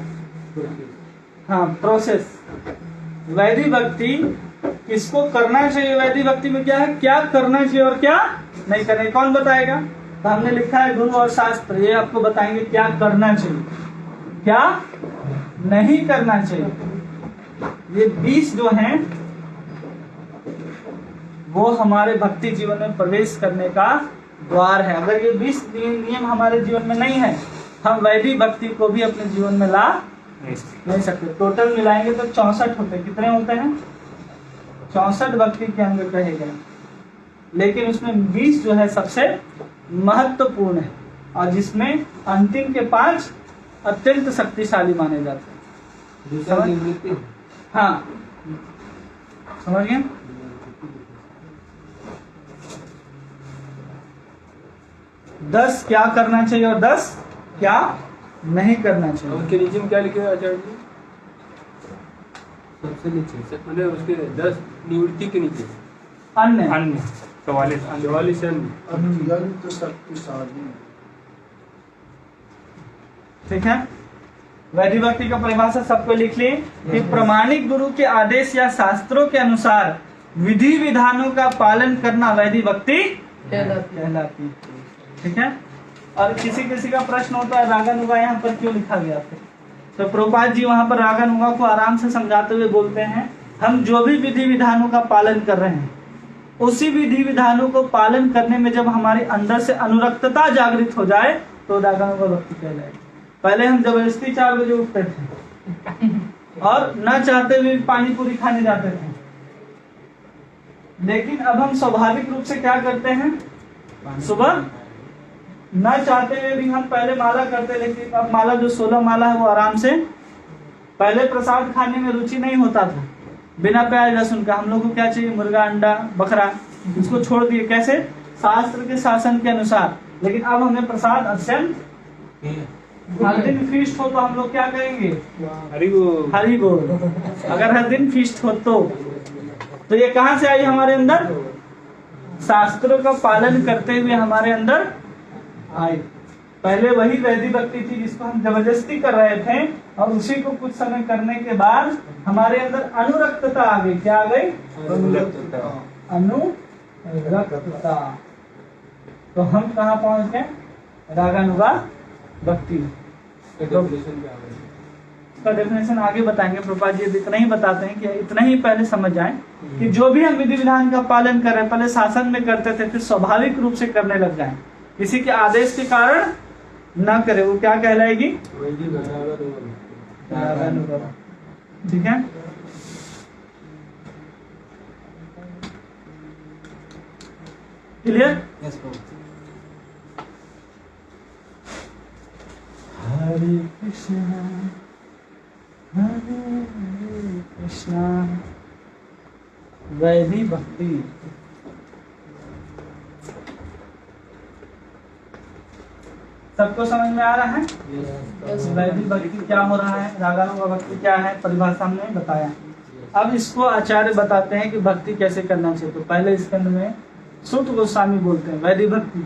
हाँ, प्रोसेस। वैदिक भक्ति किसको करना चाहिए? वैदिक भक्ति में क्या है? क्या करना चाहिए और क्या नहीं करना? कौन बताएगा? तो हमने लिखा है गुरु और शास्त्र, ये आपको बताएंगे क्या करना चाहिए क्या नहीं करना चाहिए। ये 20 जो हैं वो हमारे भक्ति जीवन में प्रवेश करने का द्वार है। अगर ये 20 नियम हमारे जीवन में नहीं है, हम वैदिक भक्ति को भी अपने जीवन में ला नहीं सकते। टोटल मिलाएंगे तो 64 होते। कितने होते हैं? 64 भक्ति के अंग कहे गए, लेकिन उसमें 20 जो है सबसे महत्वपूर्ण है और जिसमें अंतिम के 5 अत्यंत शक्तिशाली माने जाते हैं। हाँ, समझ गए? दस क्या करना चाहिए और 10 क्या नहीं करना चाहिए। उसके नीचे में क्या लिखे हुए आचार्य जी? सबसे नीचे मतलब उसके 10 निवृत्ति के नीचे अन्य 44 अन्य। अत्यंत शक्तिशाली। ठीक है। वैदिक भक्ति का परिभाषा सबको लिख ली कि प्रमाणिक गुरु के आदेश या शास्त्रों के अनुसार विधि विधानों का पालन करना वैदिक भक्ति कहलाती है। ठीक है। और किसी किसी का प्रश्न होता है रागानुगा यहाँ पर क्यों लिखा गया था? तो प्रभुपाद जी वहां पर रागानुगा को आराम से समझाते हुए बोलते हैं, हम जो भी विधि विधानों का पालन कर रहे हैं उसी विधि विधानों को पालन करने में जब हमारे अंदर से अनुरक्तता जागृत हो जाए तो रागानुगा भक्ति कहलाएगी। पहले हम जबरदस्ती 4 बजे उठते थे और न चाहते हुए पानी पूरी खाने जाते थे, लेकिन अब हम स्वाभाविक रूप से क्या करते हैं? सुबह न चाहते हुए भी हम पहले माला करते, लेकिन अब माला जो 16 माला है वो आराम से। पहले प्रसाद खाने में रुचि नहीं होता था बिना प्याज लहसुन का। हम लोग को क्या चाहिए? मुर्गा, अंडा, बकरा, इसको छोड़ दिए। कैसे? शास्त्र के शासन के अनुसार। लेकिन अब हमें प्रसाद अत्यंत हर दिन फीस्ट हो तो हम लोग क्या कहेंगे? हरि बोल। हरि बोल। अगर हर दिन फीस्ट हो तो ये कहाँ से आई हमारे अंदर? शास्त्रों का पालन करते हुए हमारे अंदर आई। पहले वही वैदिक भक्ति थी जिसको हम जबरदस्ती कर रहे थे, और उसी को कुछ समय करने के बाद हमारे अंदर अनुरक्तता आ गई। क्या आ गई? अनुरक्तता। तो हम कहाँ पहुंच गए? रागानुगा भक्ति। इसका डेफिनेशन आगे बताएंगे। प्रभुपाद जी इतना ही बताते हैं कि इतना ही पहले समझ जाएं कि जो भी हम विधि विधान का पालन कर रहे हैं, पहले शासन में करते थे, फिर स्वाभाविक रूप से करने लग जाएं, किसी के आदेश के कारण ना करे, वो क्या कहलाएगी? ठीक है। क्लियर? हरे कृष्णा हरे कृष्णा। वैदिक भक्ति सबको समझ में आ रहा है? वैदिक भक्ति क्या हो रहा है, रागानुगा भक्ति क्या है, परिभाषा हमने बताया। अब इसको आचार्य बताते हैं कि भक्ति कैसे करना चाहिए। तो पहले स्कंद में सूत गोस्वामी बोलते हैं वैदिक भक्ति,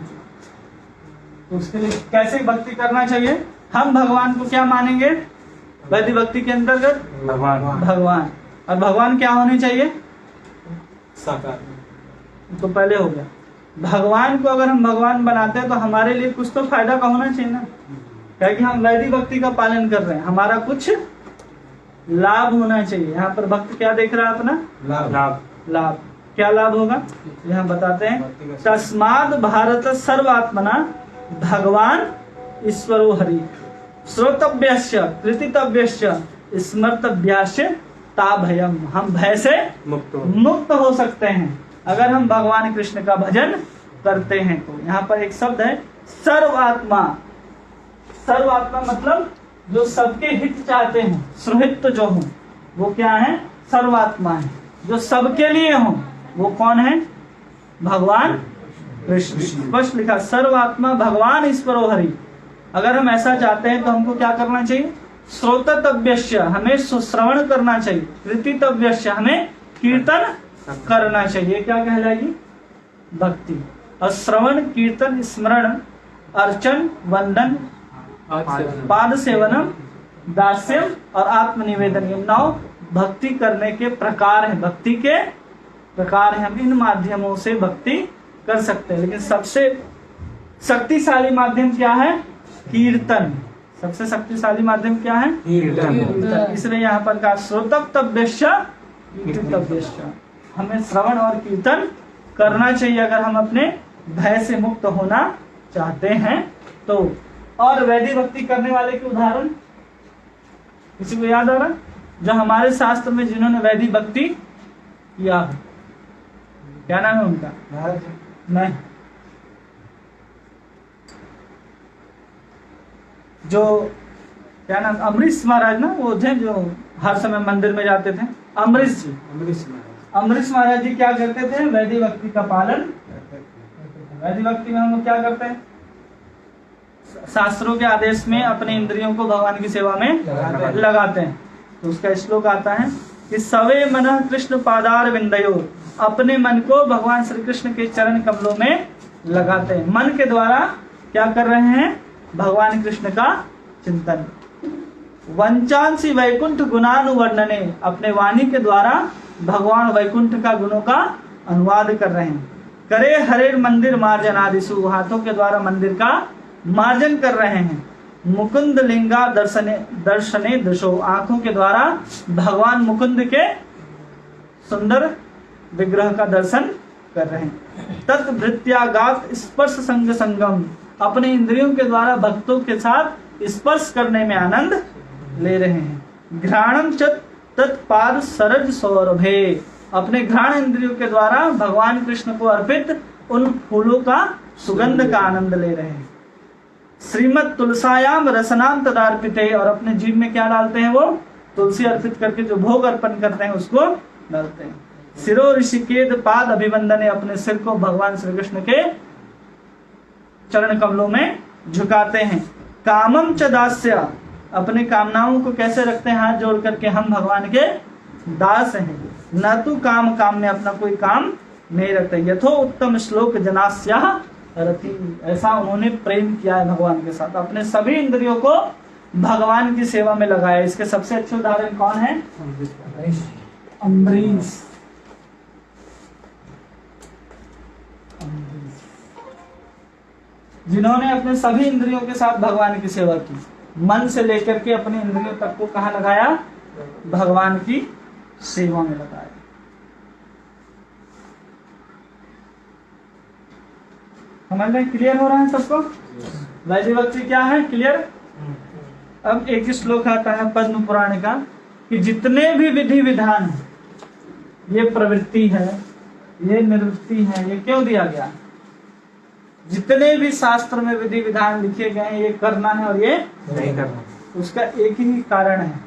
तो उसके लिए कैसे भक्ति करना चाहिए। हम भगवान को क्या मानेंगे वैदिक भक्ति के अंतर्गत? भगवान। और भगवान क्या होने चाहिए? साकार। तो पहले हो गया। भगवान को अगर हम भगवान बनाते हैं तो हमारे लिए कुछ तो फायदा का होना चाहिए ना, क्योंकि हम वैदिक भक्ति का पालन कर रहे हैं, हमारा कुछ लाभ होना चाहिए। यहाँ पर भक्त क्या देख रहा है अपना? लाभ। क्या लाभ होगा यहाँ बताते हैं। तस्माद भारत सर्वात्मना भगवान ईश्वरो हरि श्रोतव्यस्य कृतितव्यस्य स्मर्तव्यस्य ता भयम। हम भय से मुक्त हो सकते हैं अगर हम भगवान कृष्ण का भजन करते हैं। तो यहाँ पर एक शब्द है सर्वात्मा। सर्वात्मा मतलब जो सबके हित चाहते हैं, सुहित जो हो, वो क्या है? सर्वात्मा है। जो सबके लिए हो वो कौन है? भगवान कृष्ण। स्पष्ट लिखा सर्वात्मा भगवान ईश्वरो हरि। अगर हम ऐसा चाहते हैं तो हमको क्या करना चाहिए? श्रोतव्यस्य, हमें श्रवण करना चाहिए। कृतितव्यस्य, हमें कीर्तन करना चाहिए। क्या कहलाएगी? भक्ति। और श्रवण, कीर्तन, स्मरण, अर्चन, वंदन, पाद सेवनम, दास्यम और आत्मनिवेदन, ये 9 भक्ति करने के प्रकार हैं। भक्ति के प्रकार हैं। हम इन माध्यमों से भक्ति कर सकते हैं, लेकिन सबसे शक्तिशाली माध्यम क्या है? कीर्तन। सबसे शक्तिशाली माध्यम क्या है? कीर्तन। इसलिए यहाँ पर कहा श्रोतव्यस्य कीर्तव्यस्य, हमें श्रवण और कीर्तन करना चाहिए अगर हम अपने भय से मुक्त होना चाहते हैं तो। और वैदिक भक्ति करने वाले के उदाहरण किसी को याद आ रहा? जो हमारे शास्त्र में जिन्होंने वैदिक भक्ति किया, क्या नाम है उनका? नहीं, जो क्या नाम? अमरीश महाराज ना, वो थे जो हर समय मंदिर में जाते थे। अमरीश जी। अमरीश महाराज जी क्या करते थे? वैदिक भक्ति का पालन। वैदिक भक्ति में हम लोग क्या करते हैं? शास्त्रों के आदेश में अपने इंद्रियों को भगवान की सेवा में लगाते हैं। तो उसका श्लोक आता है कि सवे मनः कृष्ण पादार विंदयो, अपने मन को भगवान श्री कृष्ण के चरण कमलों में लगाते हैं। मन के द्वारा क्या कर रहे हैं? भगवान कृष्ण का चिंतन। वंचांसी वैकुंठ गुणानुवर्णने, अपने वाणी के द्वारा भगवान वैकुंठ का गुणों का अनुवाद कर रहे हैं। करे हरे मंदिर मार्जनादिशु, हाथों के द्वारा मंदिर का मार्जन कर रहे हैं। मुकुंद लिंगा दर्शने दृशो, आंखों के द्वारा भगवान मुकुंद के सुंदर विग्रह का दर्शन कर रहे हैं। तत्भृत्यागात स्पर्श संग संगम, अपने इंद्रियों के द्वारा भक्तों के साथ स्पर्श करने में आनंद ले रहे हैं। घ्राणम च तत्पाद सरज सौरभे, अपने घ्राण इंद्रियों के द्वारा भगवान कृष्ण को अर्पित उन फूलों का सुगंध का आनंद ले रहे हैं। श्रीमद तुलसायाम रसनाम तदार्पिते, और अपने जीव में क्या डालते हैं? वो तुलसी अर्पित करके जो भोग अर्पण करते हैं उसको डालते हैं। सिरो ऋषिकेत पाद अभिवंदने, अपने सिर को भगवान श्री कृष्ण के चरण कमलों में झुकाते हैं। कामम च दास्य, अपने कामनाओं को कैसे रखते हैं, हाथ जोड़ करके हम भगवान के दास हैं। न तो काम, काम में अपना कोई काम नहीं रखते। यथो उत्तम श्लोक जनास्याः रति, ऐसा उन्होंने प्रेम किया है भगवान के साथ, अपने सभी इंद्रियों को भगवान की सेवा में लगाया। इसके सबसे अच्छे उदाहरण कौन है? अम्बरीश। जिन्होंने अपने सभी इंद्रियों के साथ भगवान की सेवा की, मन से लेकर के अपने इंद्रियों तक को कहाँ लगाया? भगवान की सेवा में लगाया। समझ में क्लियर हो रहा है सबको? वैदिक भक्ति क्या है? क्लियर। अब एक ही श्लोक आता है पद्म पुराण का कि जितने भी विधि विधान है, ये प्रवृत्ति है, ये निवृत्ति है, ये क्यों दिया गया? जितने भी शास्त्र में विधि विधान लिखे गए हैं, ये करना है और ये नहीं करना, उसका एक ही कारण है।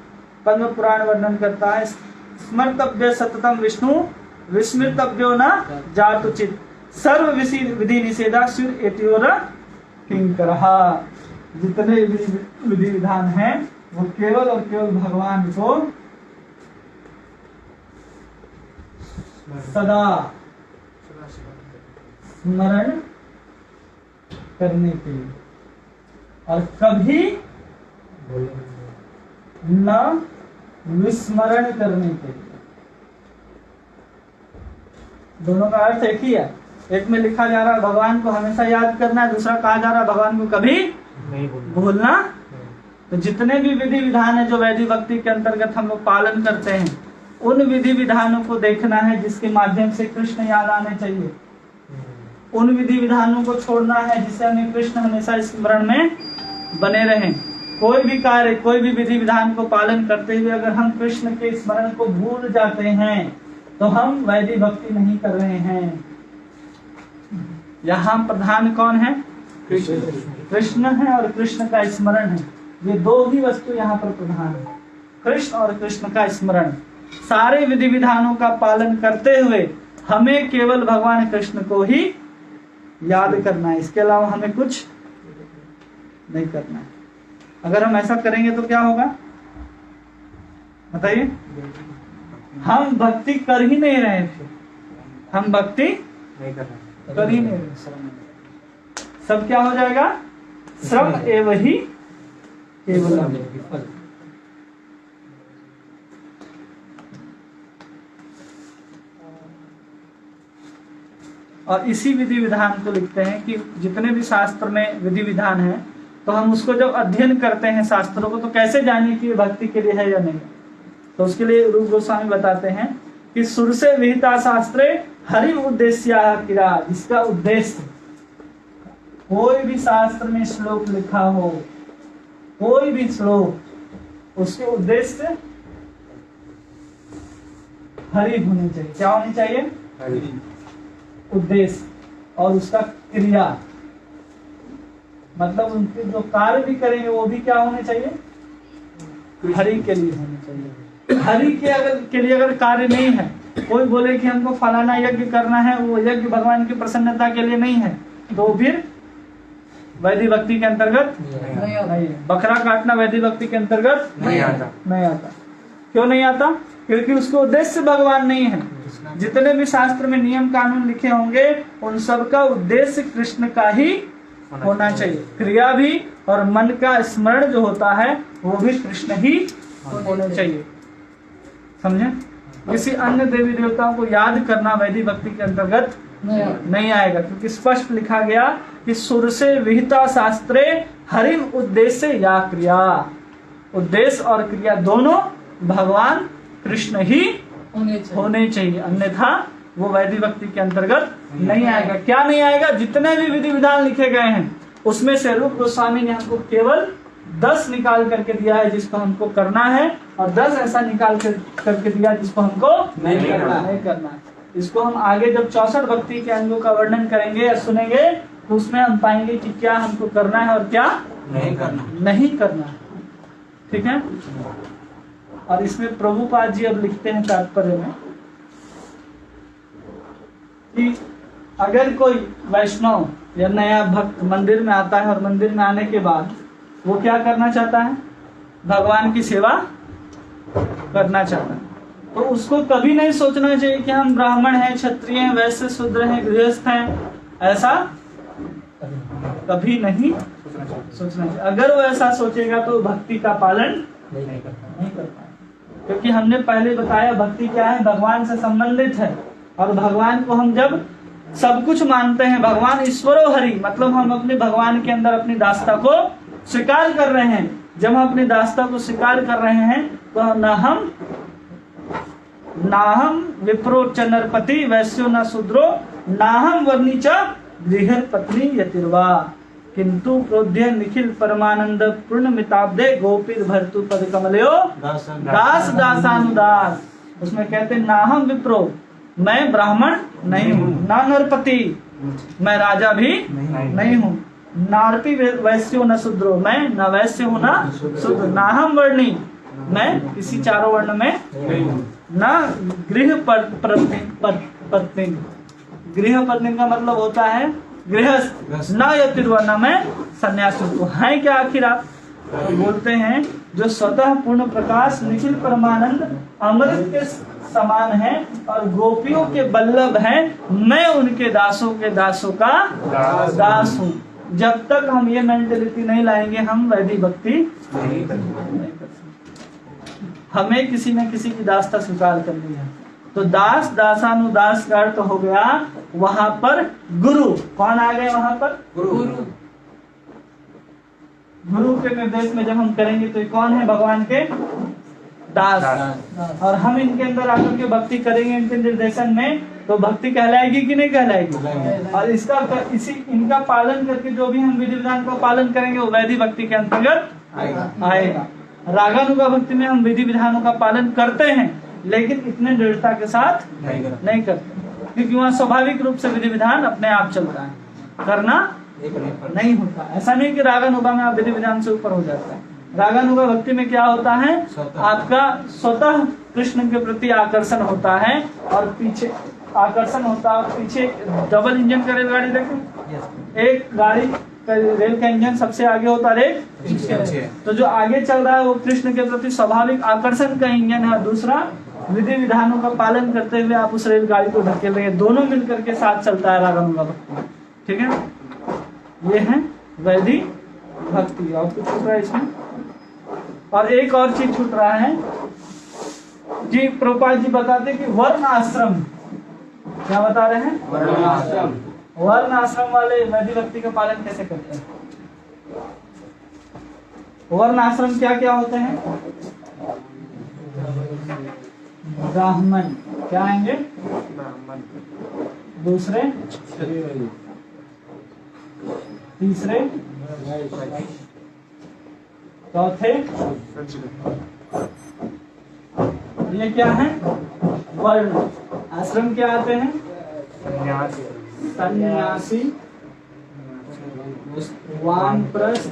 पद्म पुराण वर्णन करता है, स्मर्तव्य सततम विष्णु विस्मृतव्यो न जातुचित, सर्व विधि निषेधा शिव एतियोर किंकरः। जितने विधि विधान हैं वो केवल और केवल भगवान को सदा स्मरण करने के लिए और कभी न विस्मरण करने के लिए। दोनों का अर्थ एक ही है। एक में लिखा जा रहा है भगवान को हमेशा याद करना है, दूसरा कहा जा रहा है भगवान को कभी नहीं भूलना। तो जितने भी विधि विधान है जो वैदिक भक्ति के अंतर्गत हम लोग पालन करते हैं, उन विधि विधानों को देखना है जिसके माध्यम से कृष्ण याद आने चाहिए। उन विधि विधानों को छोड़ना है जिससे हमें कृष्ण हमेशा स्मरण में बने रहें। कोई भी कार्य, कोई भी विधि विधान को पालन करते हुए अगर हम कृष्ण के स्मरण को भूल जाते हैं तो हम वैदिक भक्ति नहीं कर रहे हैं। यहाँ प्रधान कौन है? कृष्ण है और कृष्ण का स्मरण है। ये दो ही वस्तु यहाँ पर प्रधान है, कृष्ण और कृष्ण का स्मरण। सारे विधि विधानों का पालन करते हुए हमें केवल भगवान कृष्ण को ही याद करना है, इसके अलावा हमें कुछ नहीं करना है। अगर हम ऐसा करेंगे तो क्या होगा बताइए? हम भक्ति कर ही नहीं रहे थे, हम भक्ति कर ही नहीं रहे। सब क्या हो जाएगा? श्रम एवं ही केवलम। और इसी विधि विधान को लिखते हैं कि जितने भी शास्त्र में विधि विधान है तो हम उसको जब अध्ययन करते हैं शास्त्रों को, तो कैसे जानिए कि ये भक्ति के लिए है या नहीं? तो उसके लिए रूप गोस्वामी बताते हैं कि सुर से विहिता शास्त्रे हरि उद्देश्य क्रिया, जिसका उद्देश्य कोई भी शास्त्र में श्लोक लिखा हो, कोई भी श्लोक, उसके उद्देश्य हरि होनी चाहिए। क्या होनी चाहिए? हरि उद्देश्य। और उसका क्रिया मतलब उनके जो कार्य भी करेंगे वो भी क्या होने चाहिए? हरि के लिए होने चाहिए। हरि के लिए अगर कार्य नहीं है, कोई बोले कि हमको फलाना यज्ञ करना है, वो यज्ञ भगवान की प्रसन्नता के लिए नहीं है, तो फिर वैदिक भक्ति के अंतर्गत नहीं है। बकरा काटना वैदिक भक्ति के अंतर्गत नहीं आता। क्यों नहीं आता? क्योंकि उसका उद्देश्य भगवान नहीं है। जितने भी शास्त्र में नियम कानून लिखे होंगे उन सब का उद्देश्य कृष्ण का ही होना चाहिए। क्रिया भी और मन का स्मरण जो होता है वो भी कृष्ण ही होना चाहिए। समझे? किसी अन्य देवी देवताओं को याद करना वैदिक भक्ति के अंतर्गत नहीं आएगा, क्योंकि स्पष्ट लिखा गया कि सुर से विहिता शास्त्रे हरि उद्देश्य या क्रिया। उद्देश्य और क्रिया दोनों भगवान कृष्ण ही होने चाहिए, अन्यथा वो वैदिक भक्ति के अंतर्गत नहीं आएगा। क्या नहीं आएगा? जितने भी विधि विधान लिखे गए हैं उसमें से रूप गोस्वामी ने हमको केवल 10 निकाल करके दिया है जिसको हमको करना है, और 10 ऐसा निकाल करके दिया जिसको हमको नहीं करना है। इसको हम आगे जब 64 भक्ति के अंगों का वर्णन करेंगे या सुनेंगे तो उसमें हम पाएंगे कि क्या हमको करना है और क्या नहीं करना है। ठीक है? और इसमें प्रभुपाद जी अब लिखते हैं तात्पर्य में कि अगर कोई वैष्णव या नया भक्त मंदिर में आता है और मंदिर में आने के बाद वो क्या करना चाहता है? भगवान की सेवा करना चाहता है। तो उसको कभी नहीं सोचना चाहिए कि हम ब्राह्मण हैं, क्षत्रिय हैं, वैश्य, शूद्र हैं, गृहस्थ हैं, ऐसा कभी नहीं सोचना चाहिए। अगर वो ऐसा सोचेगा तो भक्ति का पालन नहीं कर पाएगा, क्योंकि हमने पहले बताया भक्ति क्या है, भगवान से संबंधित है। और भगवान को हम जब सब कुछ मानते हैं, भगवान ईश्वरो हरि, मतलब हम अपने भगवान के अंदर अपनी दासता को स्वीकार कर रहे हैं। जब हम अपनी दासता को स्वीकार कर रहे हैं तो ना हम विप्रो च नरपति वैश्यो न शूद्रो नाहम वर्णी च गृह पत्नी यतिर्वा किंतु क्रोध्य निखिल परमानंद पूर्ण मिताब्दे गोपीर भरतु पद कमलयो दास दासानुदास। उसमें कहते नाहम विप्रो, मैं ब्राह्मण नहीं हूँ, ना नरपति, मैं राजा भी नहीं हूँ, नारपी वैश्यो न शूद्रो, मैं न वैश्य हूँ ना शूद्र, नाहम वर्णी, मैं किसी चारों वर्ण में न गृह पत्नी, गृह पत्नी का मतलब होता है गृहस्थ, न यतिर्वा, मैं सन्यासी को है क्या। आखिर आप बोलते हैं जो स्वतः पूर्ण प्रकाश निखिल परमानंद अमृत के समान है और गोपियों के बल्लभ हैं, मैं उनके दासों के दासों का दास हूँ। जब तक हम ये मेंटेलिटी नहीं लाएंगे हम वैदिक भक्ति नहीं कर सकते। हमें किसी न किसी की दासता स्वीकार करनी है। तो दास दासानुदास का अर्थ हो गया वहां पर गुरु। कौन आ गए वहां पर? गुरु के निर्देश में जब हम करेंगे तो ये कौन है? भगवान के दास। और हम इनके अंदर आकर के भक्ति करेंगे इनके निर्देशन में, तो भक्ति कहलाएगी कि नहीं कहलाएगी? और इनका पालन करके जो भी हम विधि विधान का पालन करेंगे वो वैदिक भक्ति के अंतर्गत आएगा। रागानुगा भक्ति में हम विधि विधानों का पालन करते हैं लेकिन इतने दृढ़ता के साथ नहीं करते, क्योंकि वहाँ स्वाभाविक रूप से विधि विधान अपने आप चलता है, करना नहीं होता। ऐसा नहीं कि रागानुगा में आप विधि विधान से ऊपर हो जाता है। रागानुगा भक्ति में क्या होता है? आपका स्वतः कृष्ण के प्रति आकर्षण होता है और पीछे आकर्षण होता है। पीछे डबल इंजन का रेलगाड़ी देखें, एक गाड़ी रेल का इंजन सबसे आगे होता है, तो जो आगे चल रहा है वो कृष्ण के प्रति स्वाभाविक आकर्षण का इंजन है। दूसरा विधि विधानों का पालन करते हुए आप उस रेलगाड़ी को धकेल रहे हैं, दोनों मिलकर के साथ चलता है रागानुगा भक्ति। ठीक है, ये है वैदिक भक्ति। और कुछ छूट रहा है इसमें? और एक और चीज छूट रहा है जी, प्रभुपाद जी बताते कि वर्ण आश्रम, क्या बता रहे हैं? वर्ण आश्रम वाले वैदिक भक्ति का पालन कैसे करते हैं? वर्ण आश्रम क्या क्या होते हैं? ब्राह्मण क्या आएंगे? दूसरे, तीसरे, चौथे, ये क्या है? वर्ण। आश्रम क्या आते हैं? सन्यासी, वानप्रस्थ,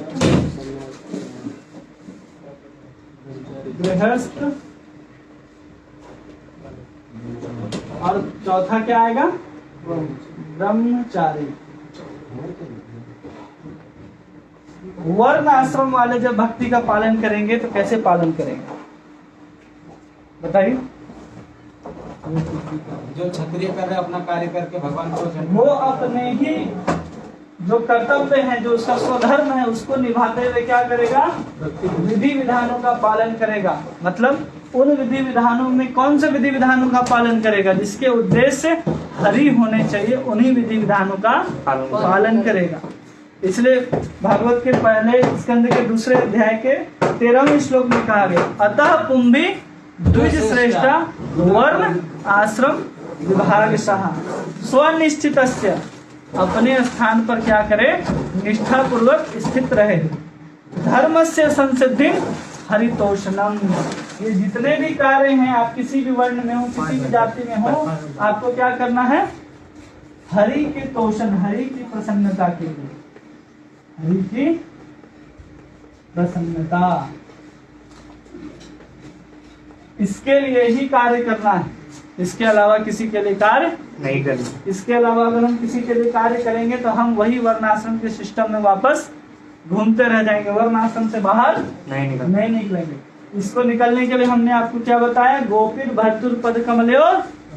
गृहस्थ, और चौथा क्या आएगा? ब्रह्मचारी। वर्ण आश्रम वाले जब भक्ति का पालन करेंगे तो कैसे पालन करेंगे बताइए? जो क्षत्रिय कर रहे अपना कार्य करके भगवान को वो अपने ही जो कर्तव्य है, जो उसका स्वधर्म है, उसको निभाते हुए क्या करेगा? विधि विधानों का पालन करेगा। मतलब उन विधि विधानों में कौन से विधि विधानों का पालन करेगा? जिसके उद्देश्य हरि होने चाहिए, उन्हीं विधि विधानों का पालन करेगा। इसलिए भागवत के पहले स्कंद के दूसरे अध्याय के 13वें श्लोक में कहा गया, अतः पुंभी द्विज श्रेष्ठा वर्ण आश्रम विभागशः स्वनिश्चितस्य, अपने स्थान पर क्या करे? निष्ठा पूर्वक स्थित रहे। धर्मस्य संसिद्धि हरितोषणम, ये जितने भी कार्य हैं, आप किसी भी वर्ण में हो, किसी भी जाति में हो, आपको क्या करना है? हरि के तोषण, हरि की प्रसन्नता के लिए, हरि की प्रसन्नता, इसके लिए ही कार्य करना है। इसके अलावा किसी के लिए कार्य नहीं करना। इसके अलावा अगर हम किसी के लिए कार्य करेंगे तो हम वही वर्णाश्रम के सिस्टम में वापस घूमते रह जाएंगे, वर्ण आश्रम से बाहर नहीं निकल नहीं निकलेंगे। इसको निकलने के लिए हमने आपको क्या बताया, गोपीर भर्तुर पद कमल्यो।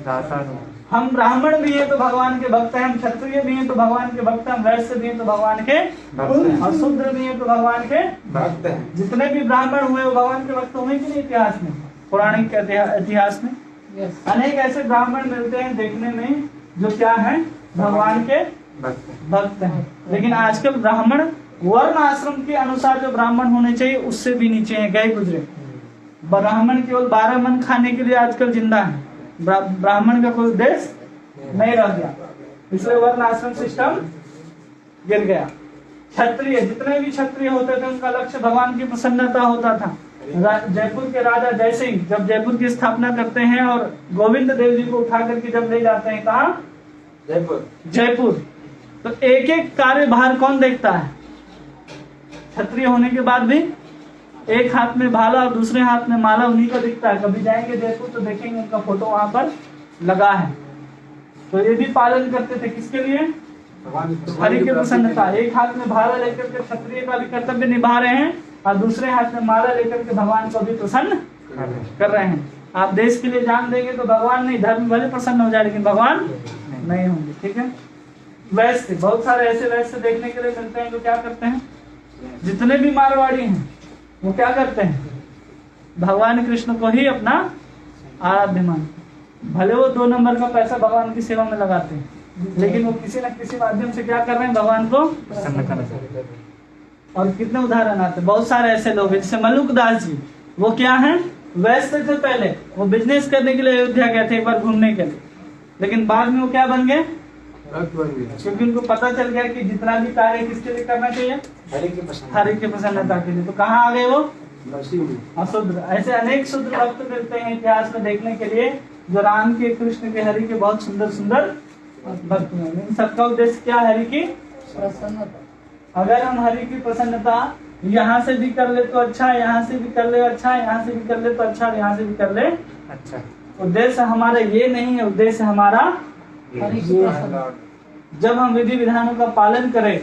दाता हम ब्राह्मण भी हैं तो भगवान के भक्त हैं, हम क्षत्रिय भी हैं तो भगवान के भक्त हैं, हम वैश्य भी हैं तो भगवान के भक्त हैं। और शूद्र भी हैं तो भगवान के भक्त हैं। जितने भी ब्राह्मण हुए वो भगवान के भक्त हुए कि नहीं? इतिहास में, पौराणिक इतिहास में अनेक ऐसे ब्राह्मण मिलते हैं देखने में जो क्या है, भगवान के भक्त हैं। लेकिन आजकल ब्राह्मण वर्ण आश्रम के अनुसार जो ब्राह्मण होने चाहिए उससे भी नीचे हैं, गए गुजरे। ब्राह्मण केवल 12 मन खाने के लिए आजकल जिंदा है, ब्राह्मण का कोई उद्देश्य नहीं रह गया, इसलिए वर्ण आश्रम सिस्टम गिर गया। क्षत्रिय, जितने भी क्षत्रिय होते थे उनका लक्ष्य भगवान की प्रसन्नता होता था। जयपुर के राजा जय सिंह जब जयपुर की स्थापना करते हैं और गोविंद देव जी को उठा करके जब ले जाते हैं कहाँ, जयपुर, तो एक एक कार्यभार कौन देखता है? क्षत्रिय होने के बाद भी एक हाथ में भाला और दूसरे हाथ में माला उन्हीं का दिखता है। कभी जाएंगे जयपुर तो देखेंगे उनका फोटो वहां पर लगा है। तो ये भी पालन करते थे, किसके लिए? हरि की प्रसन्नता। एक हाथ में भाला लेकर के क्षत्रिय का भी कर्तव्य निभा रहे हैं और दूसरे हाथ में माला लेकर के भगवान को भी प्रसन्न कर रहे हैं। आप देश के लिए जान देंगे तो भगवान नहीं, धर्म भले प्रसन्न हो जाए लेकिन भगवान नहीं होंगे। ठीक है। वैश्य, बहुत सारे ऐसे वैश्य देखने के लिए मिलते हैं जो क्या करते हैं, जितने भी मारवाड़ी हैं वो क्या करते हैं, भगवान कृष्ण को ही अपना आराध्य मानते। भले वो 2 नंबर का पैसा भगवान की सेवा में लगाते हैं लेकिन वो किसी न किसी माध्यम से क्या कर रहे हैं, भगवान को प्रसन्न कर रहे हैं। और कितने उदाहरण आते हैं, बहुत सारे ऐसे लोग हैं जैसे मलुक दास जी, वो क्या है, वैश्य थे पहले, वो बिजनेस करने के लिए अयोध्या गए थे एक बार घूमने के लिए, लेकिन बाद में वो क्या बन गए, क्योंकि उनको पता चल गया कि जितना भी कार्य किसके लिए करना चाहिए, हरि की प्रसन्नता के लिए। तो कहाँ आ गए वो, अशुद्र। ऐसे अनेक शुद्र भक्त मिलते हैं इतिहास में देखने के लिए जो राम के, कृष्ण के, हरि के बहुत सुंदर सुंदर भक्त हैं। इन सबका उद्देश्य क्या, हरि की प्रसन्नता। अगर हम हरि की प्रसन्नता यहाँ से भी कर ले तो अच्छा, यहाँ से भी कर ले अच्छा, यहाँ से भी कर ले तो अच्छा, यहाँ से भी कर ले अच्छा। उद्देश्य हमारा ये नहीं है, उद्देश्य हमारा हरि की प्रसन्नता। जब हम विधि विधानों का पालन करें,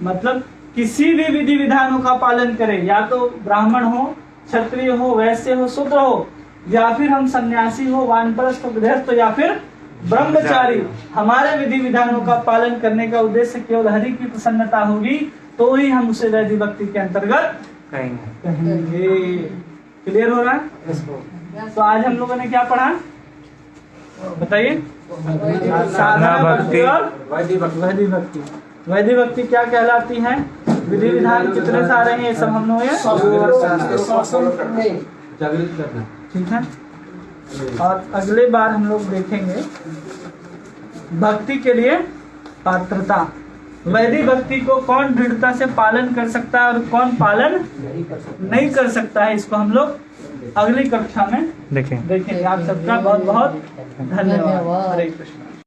मतलब किसी भी विधि विधानों का पालन करें, या तो ब्राह्मण हो, क्षत्रिय हो, वैश्य हो, शूद्र हो, या फिर हम सन्यासी हो, वानप्रस्थ हो, गृहस्थ हो, या फिर ब्रह्मचारी, हमारे विधि विधानों का पालन करने का उद्देश्य केवल हरि की प्रसन्नता होगी तो ही हम उसे वैधि भक्ति के अंतर्गत कहेंगे। क्लियर हो रहा है? तो आज हम लोगों ने क्या पढ़ा बताइए, साधना भक्ति और वैधि भक्ति। वैधि भक्ति क्या कहलाती है, विधि विधान कितने सारे हैं ये सब हम लोग ठीक है। और अगले बार हम लोग देखेंगे भक्ति के लिए पात्रता, वैधि भक्ति को कौन दृढ़ता से पालन कर सकता है और कौन पालन नहीं कर सकता है, इसको हम लोग अगली कक्षा में देखेंगे। आप सबका बहुत बहुत धन्यवाद। हरे कृष्ण।